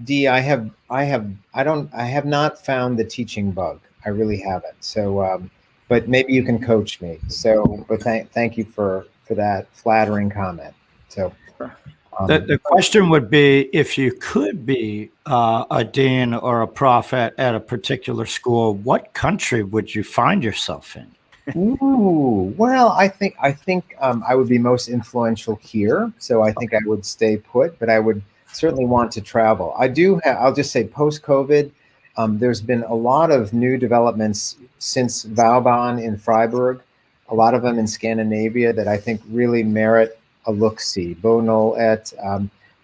D: D, I have not found the teaching bug. I really haven't. So, but maybe you can coach me. So, but thank you for that flattering comment. So,
B: the question would be, if you could be a dean or a prophet at a particular school, what country would you find yourself in?
D: Ooh, well, I think I would be most influential here. So I think I would stay put, but I would certainly want to travel. I'll just say post-COVID, there's been a lot of new developments since Vauban in Freiburg, a lot of them in Scandinavia that I think really merit a look-see. Bonol at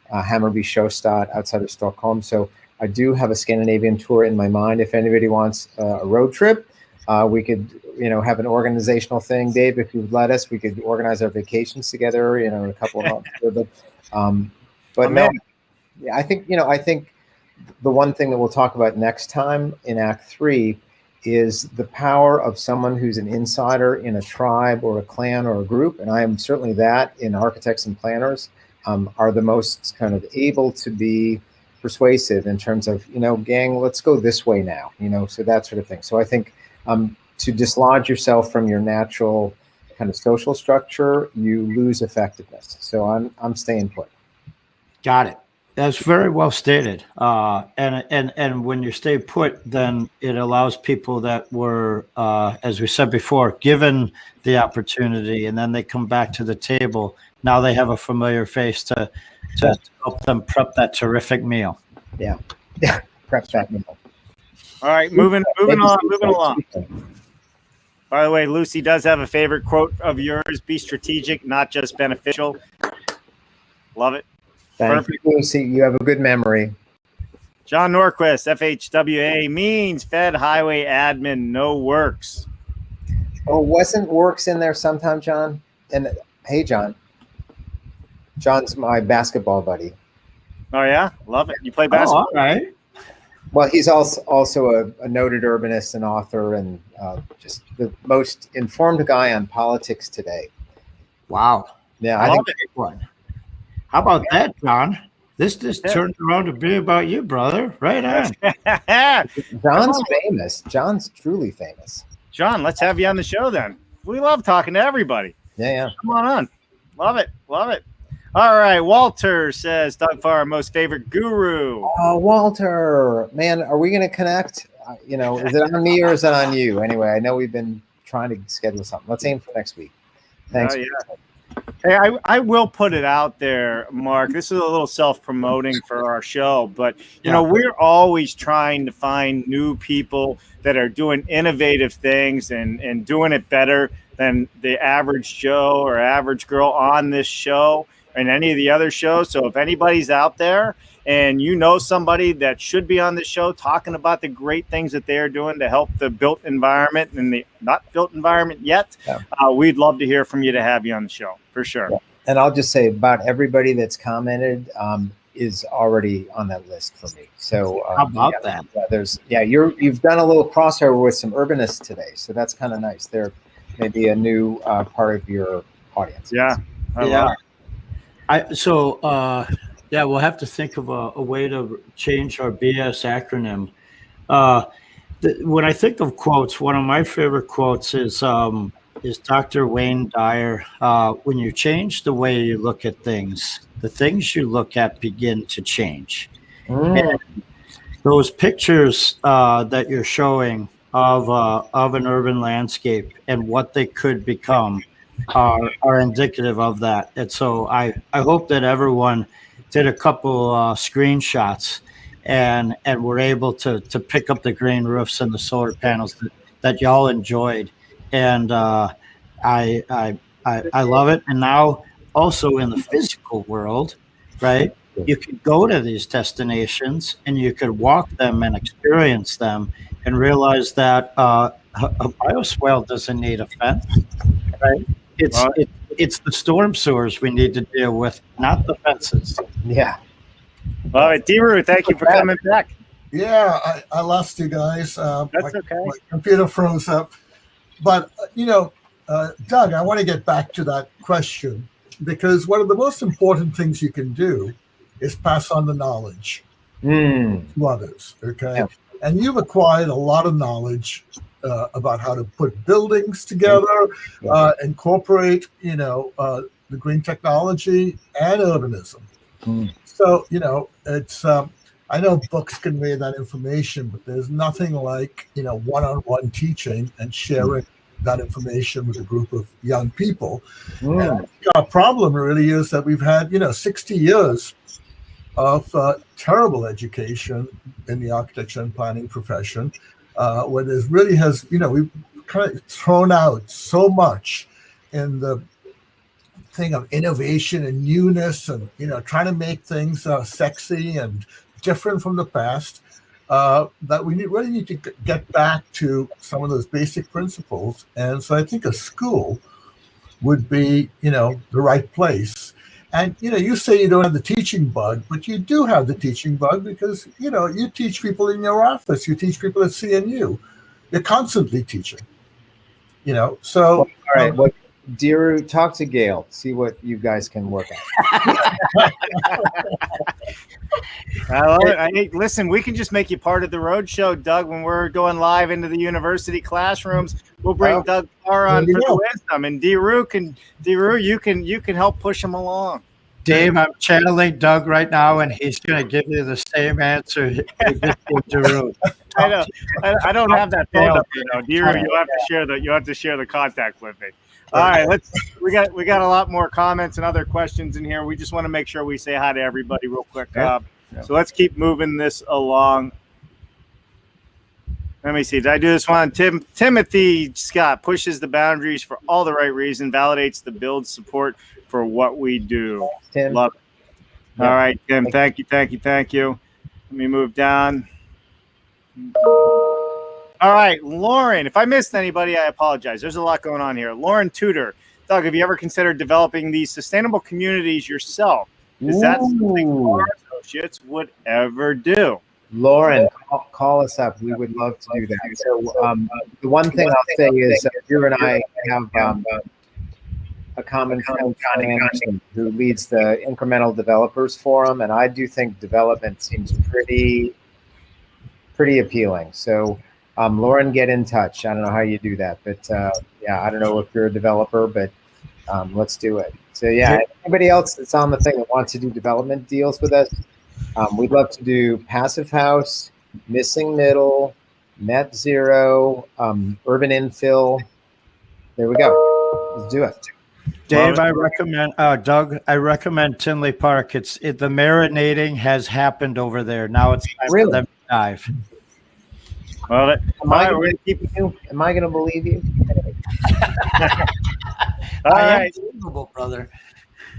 D: Hammarby Sjöstad outside of Stockholm. So I do have a Scandinavian tour in my mind. If anybody wants a road trip, we could, have an organizational thing. Dave, if you would let us, we could organize our vacations together, in a couple of months. But no, I think the one thing that we'll talk about next time in Act 3 is the power of someone who's an insider in a tribe or a clan or a group, and I am certainly that in architects and planners, are the most kind of able to be persuasive in terms of, gang, let's go this way now, so that sort of thing. So I think to dislodge yourself from your natural kind of social structure, you lose effectiveness. So I'm staying put.
B: Got it. That's very well stated. And when you stay put, then it allows people that were, as we said before, given the opportunity, and then they come back to the table. Now they have a familiar face to help them prep that terrific meal.
D: Yeah. Prep that meal.
A: All right, moving along. By the way, Lucy does have a favorite quote of yours: "Be strategic, not just beneficial." Love it.
D: Thank you, Lucy. You have a good memory.
A: John Norquist, FHWA, means Fed Highway Admin, no works.
D: Oh, wasn't works in there sometime, John? And hey, John. John's my basketball buddy.
A: Oh, yeah? Love it. You play basketball?
B: Oh, all right.
D: Well, he's also a noted urbanist and author, and just the most informed guy on politics today.
B: Wow.
D: Yeah,
B: I think one. How about that, John? This just turned around to be about you, brother. Right on.
D: John's famous. John's truly famous.
A: John, let's have you on the show then. We love talking to everybody.
D: Yeah.
A: Come on. Love it. All right. Walter says, Doug Farr, most favorite guru.
D: Oh, Walter. Man, are we going to connect? Is it on me or is it on you? Anyway, I know we've been trying to schedule something. Let's aim for next week. Thanks.
A: Oh, yeah. Hey, I will put it out there, Mark. This is a little self-promoting for our show, but we're always trying to find new people that are doing innovative things and doing it better than the average Joe or average girl on this show and any of the other shows. So if anybody's out there and somebody that should be on the show talking about the great things that they're doing to help the built environment and the not built environment yet, we'd love to hear from you to have you on the show for sure. Yeah.
D: And I'll just say about everybody that's commented is already on that list for me. So
B: how about that?
D: You've done a little crossover with some urbanists today, so that's kind of nice. They're maybe a new part of your audience.
A: Yeah, I love it.
B: We'll have to think of a way to change our BS acronym. When I think of quotes, one of my favorite quotes is Dr. Wayne Dyer. When you change the way you look at things, the things you look at begin to change. And those pictures that you're showing of an urban landscape and what they could become are indicative of that. And so I hope that everyone did a couple screenshots and were able to pick up the green roofs and the solar panels that y'all enjoyed. And I love it. And now also in the physical world, right? You could go to these destinations and you could walk them and experience them and realize that a bioswale doesn't need a fence, right? It's the storm sewers we need to deal with, not the fences.
D: Yeah.
A: All right, D-Roo, thank you for coming back.
C: Yeah, I lost you guys.
A: That's okay.
C: My computer froze up. But, Doug, I want to get back to that question because one of the most important things you can do is pass on the knowledge to others, okay? Yeah. And you've acquired a lot of knowledge about how to put buildings together, incorporate, the green technology and urbanism. So, it's, I know books convey that information, but there's nothing like, one-on-one teaching and sharing that information with a group of young people. And our problem really is that we've had, 60 years of terrible education in the architecture and planning profession, where there's really has, we've kind of thrown out so much in the thing of innovation and newness and, trying to make things sexy and different from the past, that we really need to get back to some of those basic principles. And so I think a school would be, the right place. And, you say you don't have the teaching bug, but you do have the teaching bug because, you teach people in your office, you teach people at CNU. You're constantly teaching. So
D: Well, all right. Well, Diru, talk to Gail. See what you guys can work out.
A: I love it. Listen, we can just make you part of the road show, Doug. When we're going live into the university classrooms, we'll bring Doug Farr on for the wisdom, and Diru, you can help push him along.
B: Dave, I'm channeling Doug right now, and he's going to give you the same answer.
A: I know. I don't have that phone up, Diru, you have to share the contact with me. All right, we got a lot more comments and other questions in here. We just want to make sure we say hi to everybody real quick. So let's keep moving this along. Let me see. Did I do this one? Timothy Scott pushes the boundaries for all the right reason, validates the build support for what we do.
D: Tim.
A: Love it. All right, Tim. Thank you. Let me move down. All right, Lauren. If I missed anybody, I apologize. There's a lot going on here. Lauren Tudor. Doug, have you ever considered developing these sustainable communities yourself? Is that something our associates would ever do?
D: Lauren, call us up. We would love to do that. So the one thing I'll say is you and I have a common friend, John Anderson, who leads the Incremental Developers Forum, and I do think development seems pretty appealing. So Lauren, get in touch. I don't know how you do that, but I don't know if you're a developer, but let's do it. So anybody else that's on the thing that wants to do development deals with us, we'd love to do Passive House, Missing Middle, Net Zero, Urban Infill. There we go. Let's do it.
B: Dave, I recommend Doug. I recommend Tinley Park. The marinating has happened over there. Now it's time for them to dive.
A: Well,
D: am I going to believe you?
A: All right,
B: brother.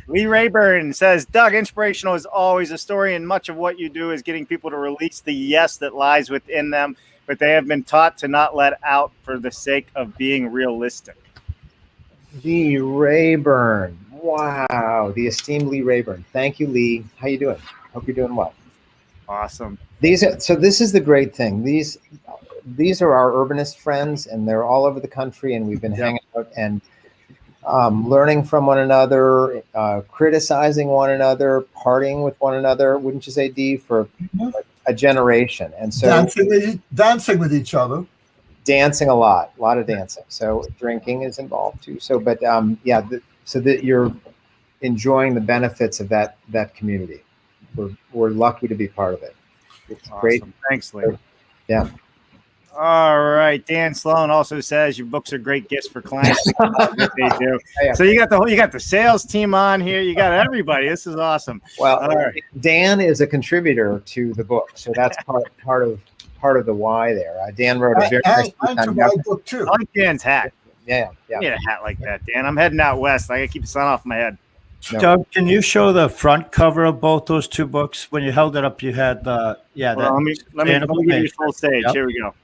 A: Lee Rayburn says, Doug, inspirational is always a story, and much of what you do is getting people to release the yes that lies within them, but they have been taught to not let out for the sake of being realistic.
D: Lee Rayburn. Wow. The esteemed Lee Rayburn. Thank you, Lee. How you doing? Hope you're doing well.
A: Awesome.
D: So this is the great thing. These are our urbanist friends, and they're all over the country, and we've been hanging out and learning from one another, criticizing one another, partying with one another. Wouldn't you say, Dee, for a generation? And so
C: dancing with each other.
D: Dancing a lot of dancing. So drinking is involved too. So, but so that you're enjoying the benefits of that community. We're lucky to be part of it. It's
A: awesome.
D: Great.
A: Thanks, Lee.
D: Yeah.
A: All right. Dan Sloan also says your books are great gifts for clients. They do. So you got the sales team on here. You got everybody. This is awesome.
D: Well, Dan is a contributor to the book, so that's part of the why there. Dan wrote a very nice
C: book too.
A: I like Dan's hat.
D: Yeah.
A: I need a hat like that, Dan. I'm heading out west. I gotta keep the sun off my head.
B: No. Doug, can you show the front cover of both those two books? When you held it up, you had let me give you full stage.
A: Here we go.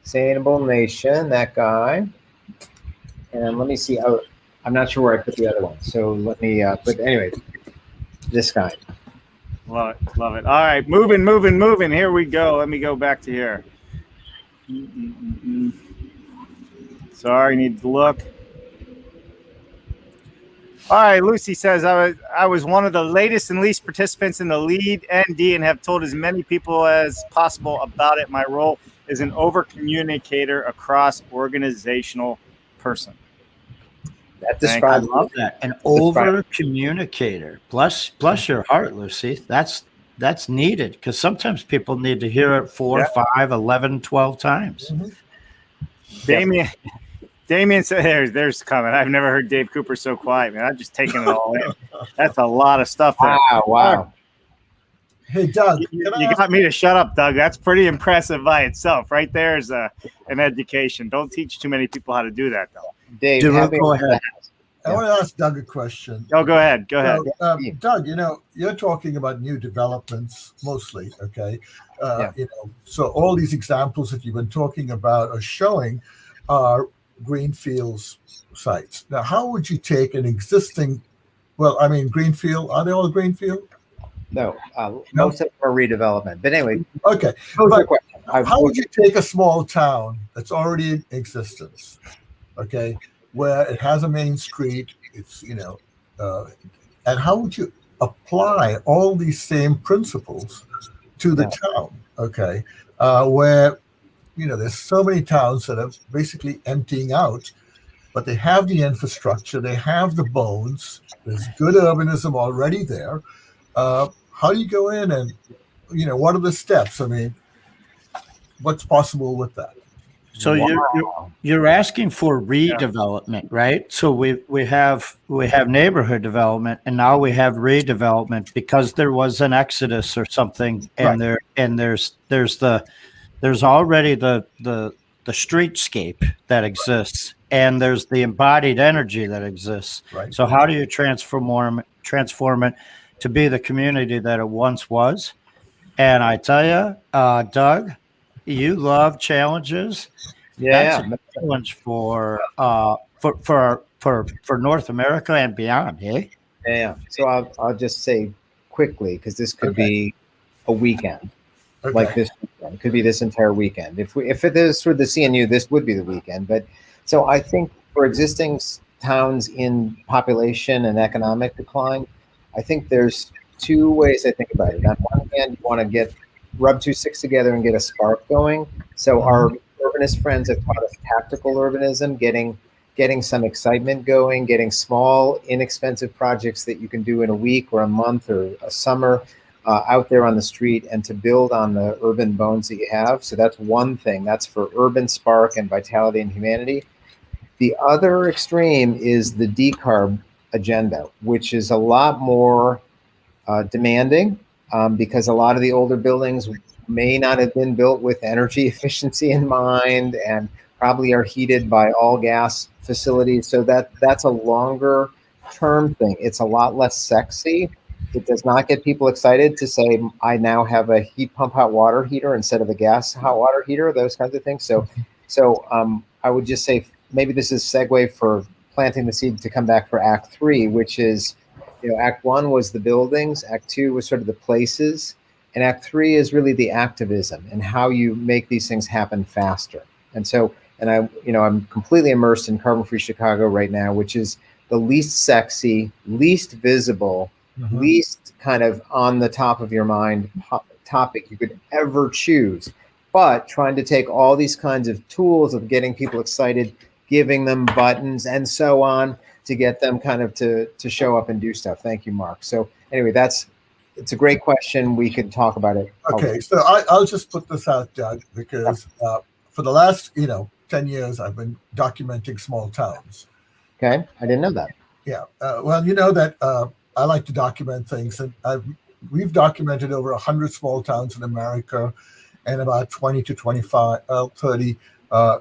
D: Sustainable Nation, that guy. And let me see. I'm not sure where I put the other one. So let me. But anyway, this guy.
A: Love it. All right, moving. Here we go. Let me go back to here. Sorry, need to look. All right, Lucy says, I was one of the latest and least participants in the lead ND and have told as many people as possible about it. My role is an over-communicator across organizational person.
D: That describes
B: I love that. An over-communicator. Bless your heart, Lucy. That's needed because sometimes people need to hear it 4, 5, 11, 12 times.
A: Mm-hmm. Damien said, there's comment. I've never heard Dave Cooper so quiet, man. I'm just taking it all in. That's a lot of stuff there.
D: Wow.
C: Hey, Doug.
A: You got me to shut up, Doug. That's pretty impressive by itself. Right there is an education. Don't teach too many people how to do that, though.
D: Dave,
B: go ahead.
C: I want to ask Doug a question.
A: Oh, go ahead.
C: Doug, you're talking about new developments mostly, okay? So all these examples that you've been talking about are showing greenfields sites. Now, how would you take an existing, greenfield, are they all greenfield?
D: No, most of them are redevelopment. But anyway,
C: okay. how would you take a small town that's already in existence, okay, where it has a main street, it's, and how would you apply all these same principles to the town, okay, where, there's so many towns that are basically emptying out, but they have the infrastructure, they have the bones, there's good urbanism already there. How do you go in and, what are the steps? I mean, what's possible with that?
B: So you're asking for redevelopment, right? So we have neighborhood development, and now we have redevelopment because there was an exodus or something, and there's already the streetscape that exists, and there's the embodied energy that exists.
C: Right.
B: So how do you transform it to be the community that it once was? And I tell you, Doug, you love challenges.
D: Yeah,
B: That's a challenge for North America and beyond, eh?
D: yeah. So I'll just say quickly, because this could be a weekend, like this weekend. It could be this entire weekend. If it is for the CNU, this would be the weekend. But so I think for existing towns in population and economic decline, I think there's two ways I think about it. On one hand, you want to rub two sticks together and get a spark going. So our urbanist friends have taught us tactical urbanism, getting some excitement going, getting small, inexpensive projects that you can do in a week or a month or a summer out there on the street, and to build on the urban bones that you have. So that's one thing. That's for urban spark and vitality and humanity. The other extreme is the decarb agenda, which is a lot more demanding, because a lot of the older buildings may not have been built with energy efficiency in mind, and probably are heated by all gas facilities. So that's a longer term thing. It's a lot less sexy. It does not get people excited to say, I now have a heat pump hot water heater instead of a gas hot water heater, those kinds of things. So I would just say, maybe this is a segue for planting the seed to come back for Act 3, which is, Act 1 was the buildings, Act 2 was sort of the places, and Act 3 is really the activism and how you make these things happen faster. And so, I'm completely immersed in Carbon Free Chicago right now, which is the least sexy, least visible, least kind of on the top of your mind topic you could ever choose, but trying to take all these kinds of tools of getting people excited, giving them buttons and so on, to get them kind of to show up and do stuff. Thank you, Mark. So anyway, it's a great question. We could talk about it.
C: Okay, so I'll just put this out, Doug, because for the last 10 years, I've been documenting small towns.
D: Okay, I didn't know that.
C: Yeah, well, you know that I like to document things, and we've documented over 100 small towns in America, and about 20 to 30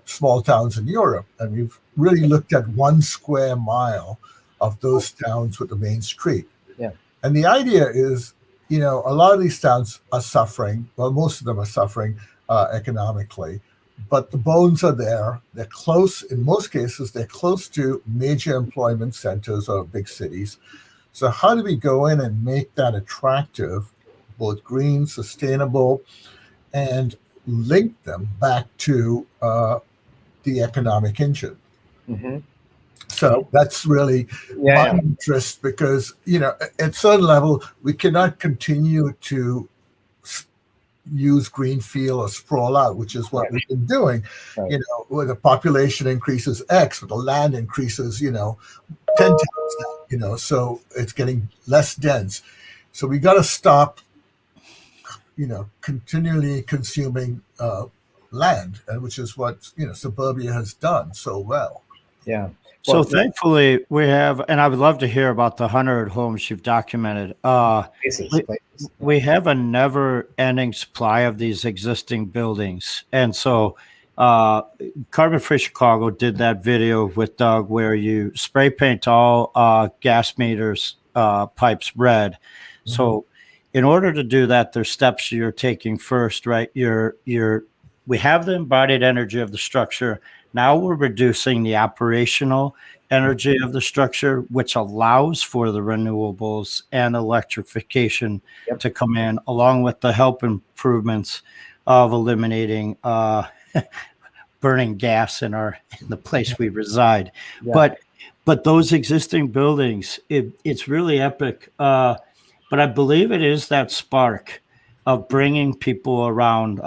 C: small towns in Europe, and we've really looked at 1 square mile of those towns with the main street.
D: Yeah. And
C: the idea is, a lot of these towns are suffering. Well, most of them are suffering economically, but the bones are there. They're close. In most cases, they're close to major employment centers or big cities. So how do we go in and make that attractive, both green, sustainable, and link them back to the economic engine? So that's really my interest, because, at certain level, we cannot continue to use greenfield or sprawl out, which is what we've been doing, where the population increases X, but the land increases, 10 times that, so it's getting less dense. So we got to stop, continually consuming land, and which is what, suburbia has done so well.
D: Yeah.
B: So thankfully we have, and I would love to hear about the 100 homes you've documented. We have a never-ending supply of these existing buildings. And so Carbon Free Chicago did that video with Doug where you spray paint all gas meters, pipes red. So in order to do that, there's steps you're taking first, right? We have the embodied energy of the structure. Now we're reducing the operational energy of the structure, which allows for the renewables and electrification to come in, along with the help improvements of eliminating burning gas in the place we reside. Yeah. But those existing buildings, it's really epic. But I believe it is that spark of bringing people around.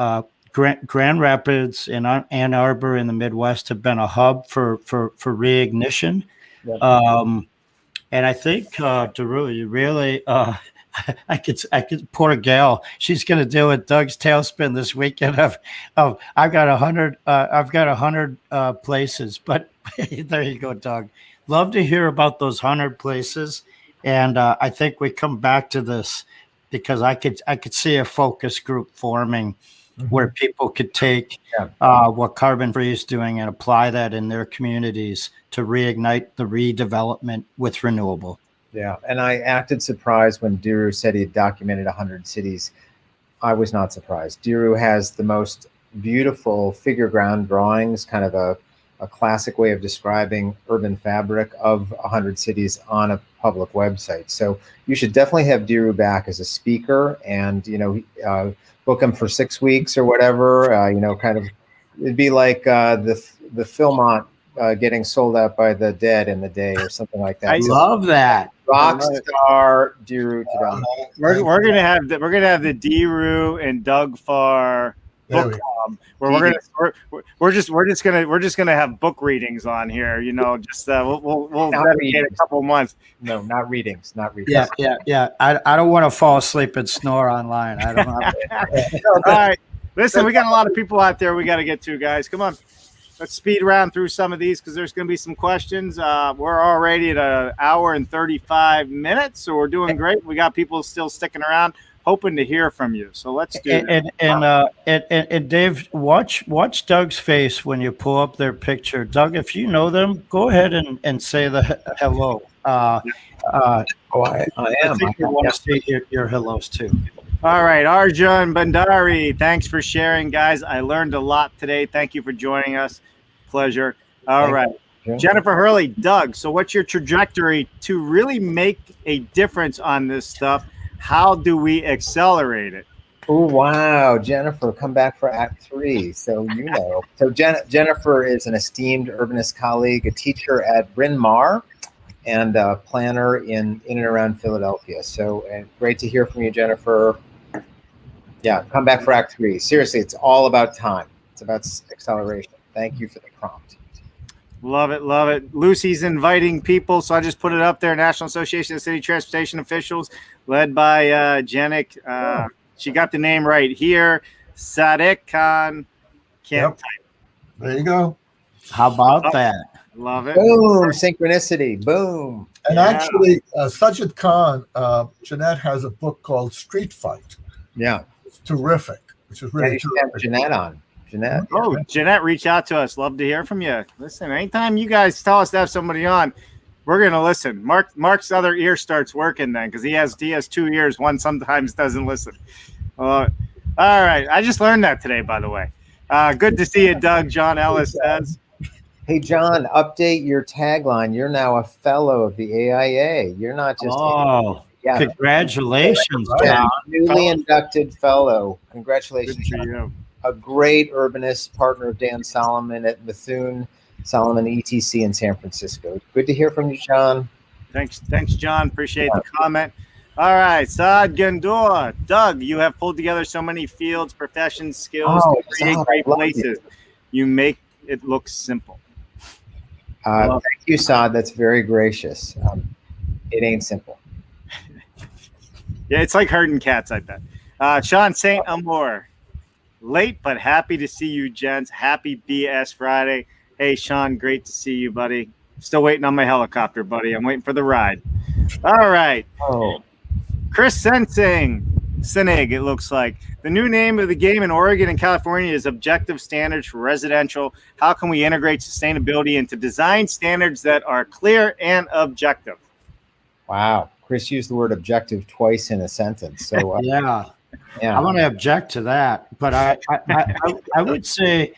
B: Grand Rapids and Ann Arbor in the Midwest have been a hub for reignition. Yeah. And I think Daru, you really, I could poor gal. She's going to deal with Doug's tailspin this weekend. I've got 100 places, but there you go, Doug. Love to hear about those 100 places, and I think we come back to this because I could see a focus group forming where people could take what Carbon Free is doing and apply that in their communities to reignite the redevelopment with renewable.
D: Yeah, and I acted surprised when Diru said he had documented 100 cities. I was not surprised. Diru has the most beautiful figure ground drawings, kind of a classic way of describing urban fabric of 100 cities on a public website. So you should definitely have Diru back as a speaker, and book him for 6 weeks or whatever. Kind of, it'd be like the Philmont getting sold out by the Dead in the day or something like that.
B: I love that.
D: Rock star Diru.
A: We're gonna have the Diru and Doug Farr book club where we're just gonna have book readings on here. We'll dedicate a couple months.
D: No, not readings.
B: Yeah. I don't want to fall asleep and snore online. I don't know.
A: All right, listen, we got a lot of people out there we got to get to, guys. Come on. Let's speed around through some of these because there's going to be some questions. We're already at an hour and 35 minutes, so we're doing great. We got people still sticking around, hoping to hear from you. So let's do it.
B: And Dave, watch Doug's face when you pull up their picture. Doug, if you know them, go ahead and say the hello.
D: I am.
B: I think we want to see your hellos too.
A: All right, Arjun Bandari, thanks for sharing, guys. I learned a lot today. Thank you for joining us. Pleasure. All right. Jennifer Hurley, Doug, so what's your trajectory to really make a difference on this stuff? How do we accelerate it?
D: Oh, wow. Jennifer, come back for Act 3. So, So Jennifer is an esteemed urbanist colleague, a teacher at Bryn Mawr, and a planner in and around Philadelphia. So great to hear from you, Jennifer. Yeah, come back for Act 3. Seriously, it's all about time. It's about acceleration. Thank you for the prompt.
A: Love it, love it. Lucy's inviting people, so I just put it up there. National Association of City Transportation Officials, led by Janik. She got the name right here. Sadek Khan. Can't type.
C: There you go.
B: How about that?
A: Love it.
D: Boom, synchronicity. Boom.
C: And actually, Sajid Khan, Jeanette has a book called Street Fight.
D: Yeah.
C: It's terrific, which is really terrific.
D: Jeanette on. Jeanette.
A: Oh, Jeanette, reach out to us. Love to hear from you. Listen, anytime you guys tell us to have somebody on, we're going to listen. Mark's other ear starts working then because he has 2 ears. One sometimes doesn't listen. All right. I just learned that today, by the way. Good to see you, Doug. John Ellis says.
D: Hey, John, update your tagline. You're now a fellow of the AIA. You're not just...
B: Congratulations, John.
D: Newly inducted fellow. Congratulations, John. A great urbanist, partner of Dan Solomon at Bethune Solomon ETC in San Francisco. Good to hear from you, John.
A: Thanks, John. Appreciate the comment. All right, Saad Gandour. Doug, you have pulled together so many fields, professions, skills, creating great places. You make it look simple.
D: Thank you, Saad. That's very gracious. It ain't simple.
A: Yeah, it's like herding cats, I bet. Sean St. Amour. Late, but happy to see you, gents. Happy BS Friday. Hey, Sean, great to see you, buddy. Still waiting on my helicopter, buddy. I'm waiting for the ride. All right.
D: Oh.
A: Chris Sinig, it looks like. The new name of the game in Oregon and California is Objective Standards for Residential. How can we integrate sustainability into design standards that are clear and objective?
D: Wow. Chris used the word objective twice in a sentence. So
B: yeah. I want to object to that, but I would say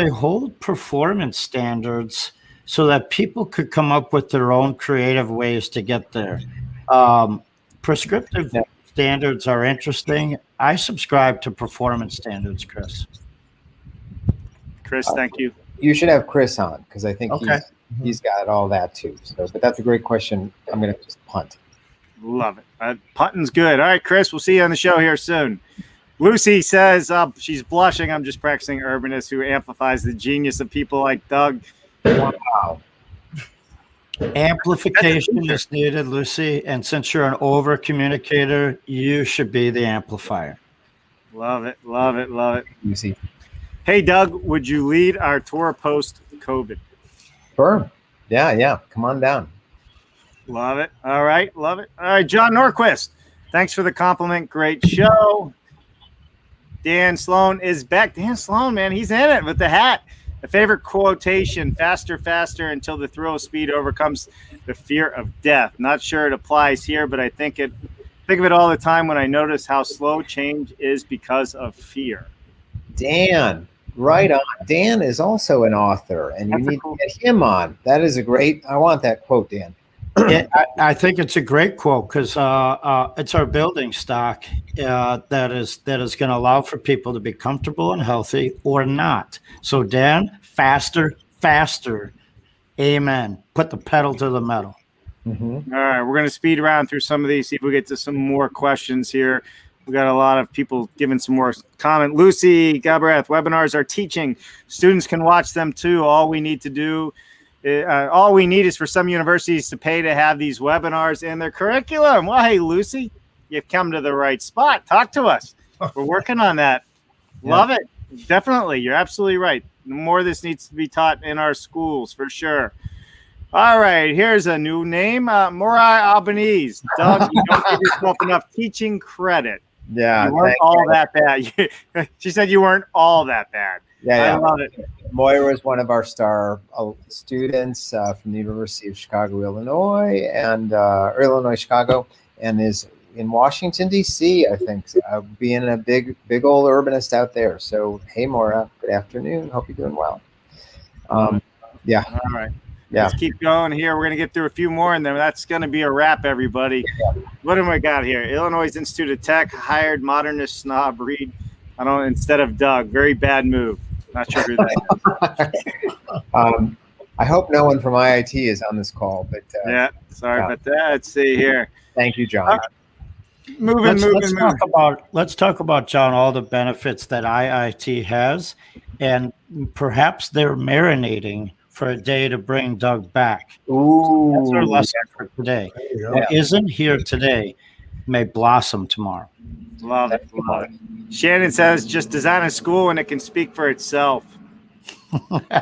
B: hold performance standards so that people could come up with their own creative ways to get there. Prescriptive standards are interesting. I subscribe to performance standards, Chris.
A: Chris, thank you.
D: You should have Chris on because I think
B: Okay.
D: he's got all that too. So, but that's a great question. I'm going to just punt.
A: Love it. Punting's good. All right, Chris, we'll see you on the show here soon. Lucy says she's blushing. I'm just practicing urbanist who amplifies the genius of people like Doug.
D: Wow.
B: Amplification is needed, Lucy. And since you're an over communicator, you should be the amplifier.
A: Love it. Love it. Love it.
D: Easy.
A: Hey, Doug, would you lead our tour post-COVID?
D: Sure. Yeah. Come on down.
A: Love it. All right. Love it. All right, John Norquist. Thanks for the compliment. Great show. Dan Sloan is back. Dan Sloan, man, he's in it with the hat. A favorite quotation, faster, faster until the thrill of speed overcomes the fear of death. Not sure it applies here, but I think of it all the time when I notice how slow change is because of fear.
D: Dan, right on. Dan is also an author, and you need to get him on. That is a great, I want that quote, Dan.
B: I think it's a great quote because it's our building stock that is going to allow for people to be comfortable and healthy or not. So Dan, faster, amen. Put the pedal to the metal.
D: Mm-hmm.
A: All right, we're going to speed around through some of these, see if we get to some more questions here. We got a lot of people giving some more comment. Lucy Gabrath, webinars are teaching. Students can watch them too. All we need is for some universities to pay to have these webinars in their curriculum. Well, hey, Lucy, you've come to the right spot. Talk to us. We're working on that. Love it. Definitely. You're absolutely right. The more this needs to be taught in our schools, for sure. All right. Here's a new name. Morai Albanese. Doug, you don't give yourself enough teaching credit.
D: Yeah.
A: You weren't all that bad. She said you weren't all that bad.
D: Yeah.
A: I love it.
D: Moira is one of our star students from the University of Chicago, Illinois, and Chicago, and is in Washington, D.C., I think, being a big old urbanist out there. So, hey, Moira, good afternoon. Hope you're doing well. Yeah.
A: All right.
D: Yeah.
A: Let's keep going here. We're going to get through a few more, and then that's going to be a wrap, everybody. What do we got here? Illinois Institute of Tech hired modernist snob Reed instead of Doug. Very bad move. Not sure who that is.
D: I hope no one from IIT is on this call, but
A: yeah, sorry about that. Let's see here.
D: Thank you, John.
B: Let's talk about, John, all the benefits that IIT has, and perhaps they're marinating for a day to bring Doug back.
D: Ooh,
B: that's our lesson for today. What isn't here today may blossom tomorrow.
A: Love it. Love it. Shannon says, just design a school and it can speak for itself.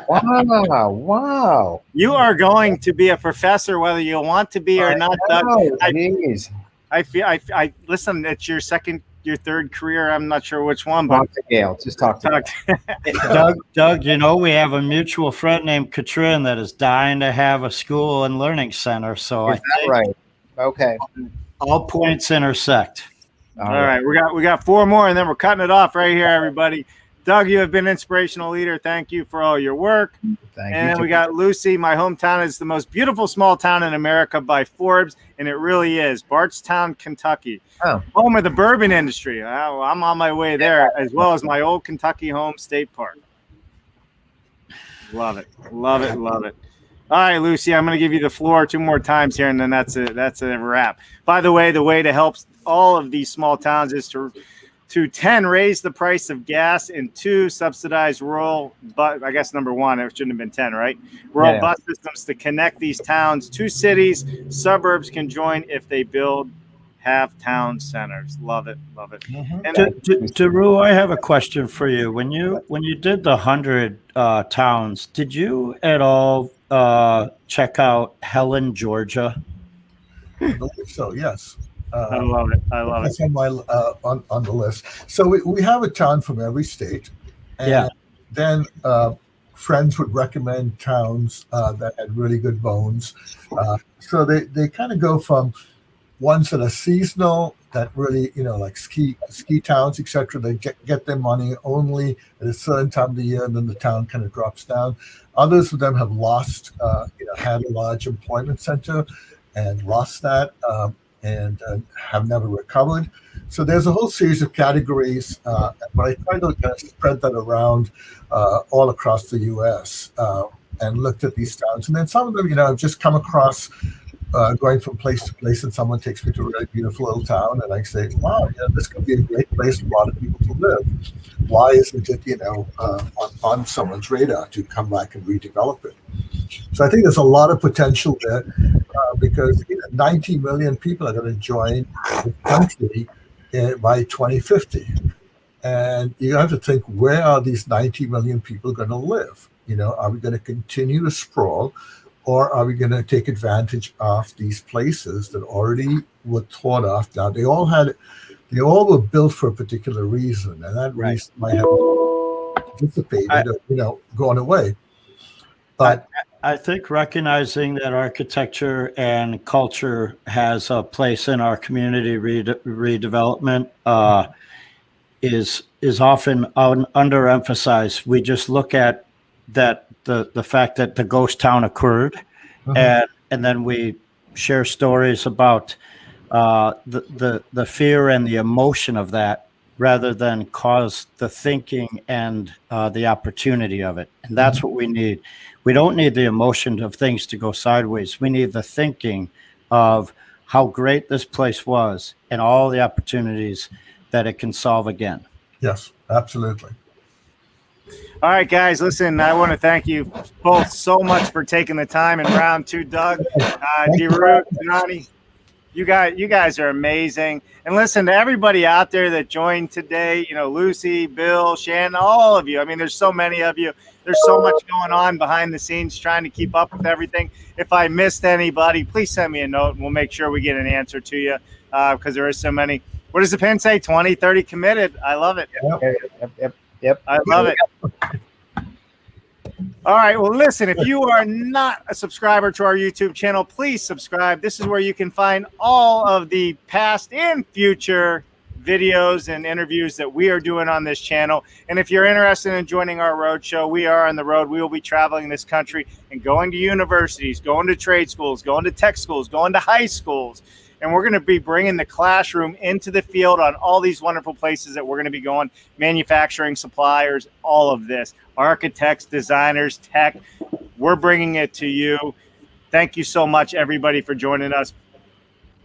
D: Wow.
A: You are going to be a professor, whether you want to be or not, Doug. I listen, it's your third career. I'm not sure which one, but
D: talk to Gail. Just talk to
B: Doug, we have a mutual friend named Katrin that is dying to have a school and learning center. So
D: is that right? Okay.
B: All points intersect.
A: All right. We got four more, and then we're cutting it off right here, everybody. Doug, you have been an inspirational leader. Thank you for all your work.
D: Thank you.
A: And then we got Lucy. My hometown is the most beautiful small town in America by Forbes, and it really is. Bardstown, Kentucky.
D: Oh.
A: Home of the bourbon industry. I'm on my way there, as well as my old Kentucky home state park. Love it. Love it. Love it. All right, Lucy, I'm going to give you the floor two more times here, and then that's it. That's a wrap. By the way to help all of these small towns is to 10, raise the price of gas, and 2, subsidize rural, but I guess number 1, it shouldn't have been 10, right? Rural bus systems to connect these towns to cities. Suburbs can join if they have town centers. Love it. Love it.
B: Mm-hmm. Daru, I have a question for you. When you did the 100 towns, did you at all check out Helen, Georgia?
C: I believe so, yes.
A: I love it. I love it.
C: On my on the list. So we have a town from every state, and then friends would recommend towns that had really good bones. So they kind of go from ones that are seasonal, that really like ski towns, etc. They get their money only at a certain time of the year, and then the town kind of drops down. Others of them have lost, had a large employment center and lost that. and have never recovered. So there's a whole series of categories, but I try to kind of spread that around all across the U.S. And looked at these towns. And then some of them, I've just come across going from place to place, and someone takes me to a really beautiful little town, and I say, wow, this could be a great place for a lot of people to live. Why isn't it, on someone's radar to come back and redevelop it? So I think there's a lot of potential there because 90 million people are going to join the country by 2050. And you have to think, where are these 90 million people going to live? Are we going to continue to sprawl, or are we going to take advantage of these places that already were thought of? Now, they all were built for a particular reason, and that reason might have dissipated or, gone away. But
B: I think recognizing that architecture and culture has a place in our community redevelopment is often underemphasized. We just look at that the fact that the ghost town occurred, and then we share stories about the fear and the emotion of that, rather than cause the thinking and the opportunity of it. And that's what we need. We don't need the emotion of things to go sideways. We need the thinking of how great this place was and all the opportunities that it can solve again.
C: Yes, absolutely.
A: All right, guys, listen, I want to thank you both so much for taking the time in round two. Doug, Deru, Nani, you guys are amazing. And listen, to everybody out there that joined today, Lucy, Bill, Shannon, all of you. I mean, there's so many of you. There's so much going on behind the scenes trying to keep up with everything. If I missed anybody, please send me a note, and we'll make sure we get an answer to you because there is so many. What does the pin say? 20, 30 committed. I love it.
D: Yep.
A: I love it. All right. Well, listen, if you are not a subscriber to our YouTube channel, please subscribe. This is where you can find all of the past and future videos and interviews that we are doing on this channel. And if you're interested in joining our roadshow, we are on the road. We will be traveling this country and going to universities, going to trade schools, going to tech schools, going to high schools. And we're going to be bringing the classroom into the field on all these wonderful places that we're going to be going, manufacturing, suppliers, all of this, architects, designers, tech. We're bringing it to you. Thank you so much, everybody, for joining us.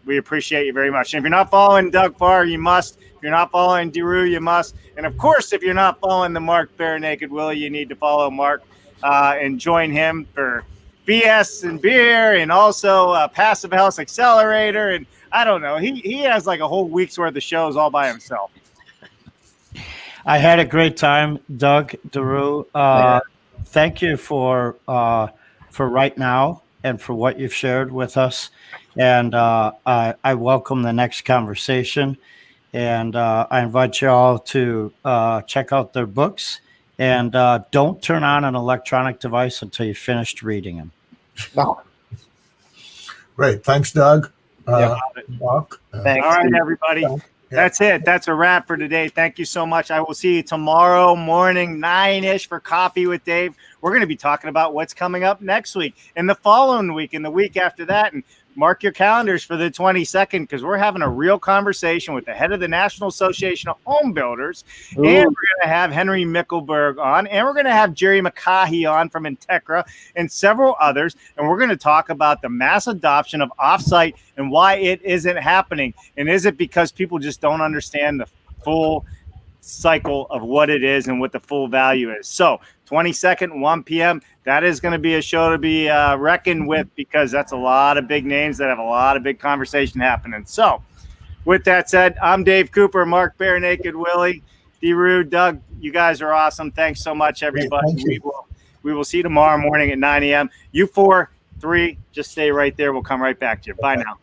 A: We appreciate you very much. And if you're not following Doug Farr, you must. If you're not following Deru, you must. And, of course, if you're not following the Mark Bare Naked Willie, you need to follow Mark and join him for BS and beer, and also Passive House Accelerator, and I don't know. He has like a whole week's worth of shows all by himself.
B: I had a great time, Doug, Deru. Thank you for right now and for what you've shared with us. And I welcome the next conversation. And I invite you all to check out their books. And don't turn on an electronic device until you finished reading them.
D: No.
C: Great. Thanks, Doug.
D: Mark.
A: Thanks. All right, everybody. That's it. That's a wrap for today. Thank you so much. I will see you tomorrow morning, 9-ish for Coffee with Dave. We're going to be talking about what's coming up next week and the following week and the week after that. And mark your calendars for the 22nd because we're having a real conversation with the head of the National Association of Home Builders. Ooh. And we're going to have Henry Mickelberg on, and we're going to have Jerry McCahey on from Integra and several others. And we're going to talk about the mass adoption of offsite and why it isn't happening. And is it because people just don't understand the full cycle of what it is and what the full value is? So 22nd, 1 p.m. That is going to be a show to be reckoned with because that's a lot of big names that have a lot of big conversation happening. So with that said, I'm Dave Cooper, Mark Bare Naked Willie, Deru, Doug. You guys are awesome. Thanks so much, everybody. We will see you tomorrow morning at 9 a.m. You 4, 3, just stay right there. We'll come right back to you. Bye now.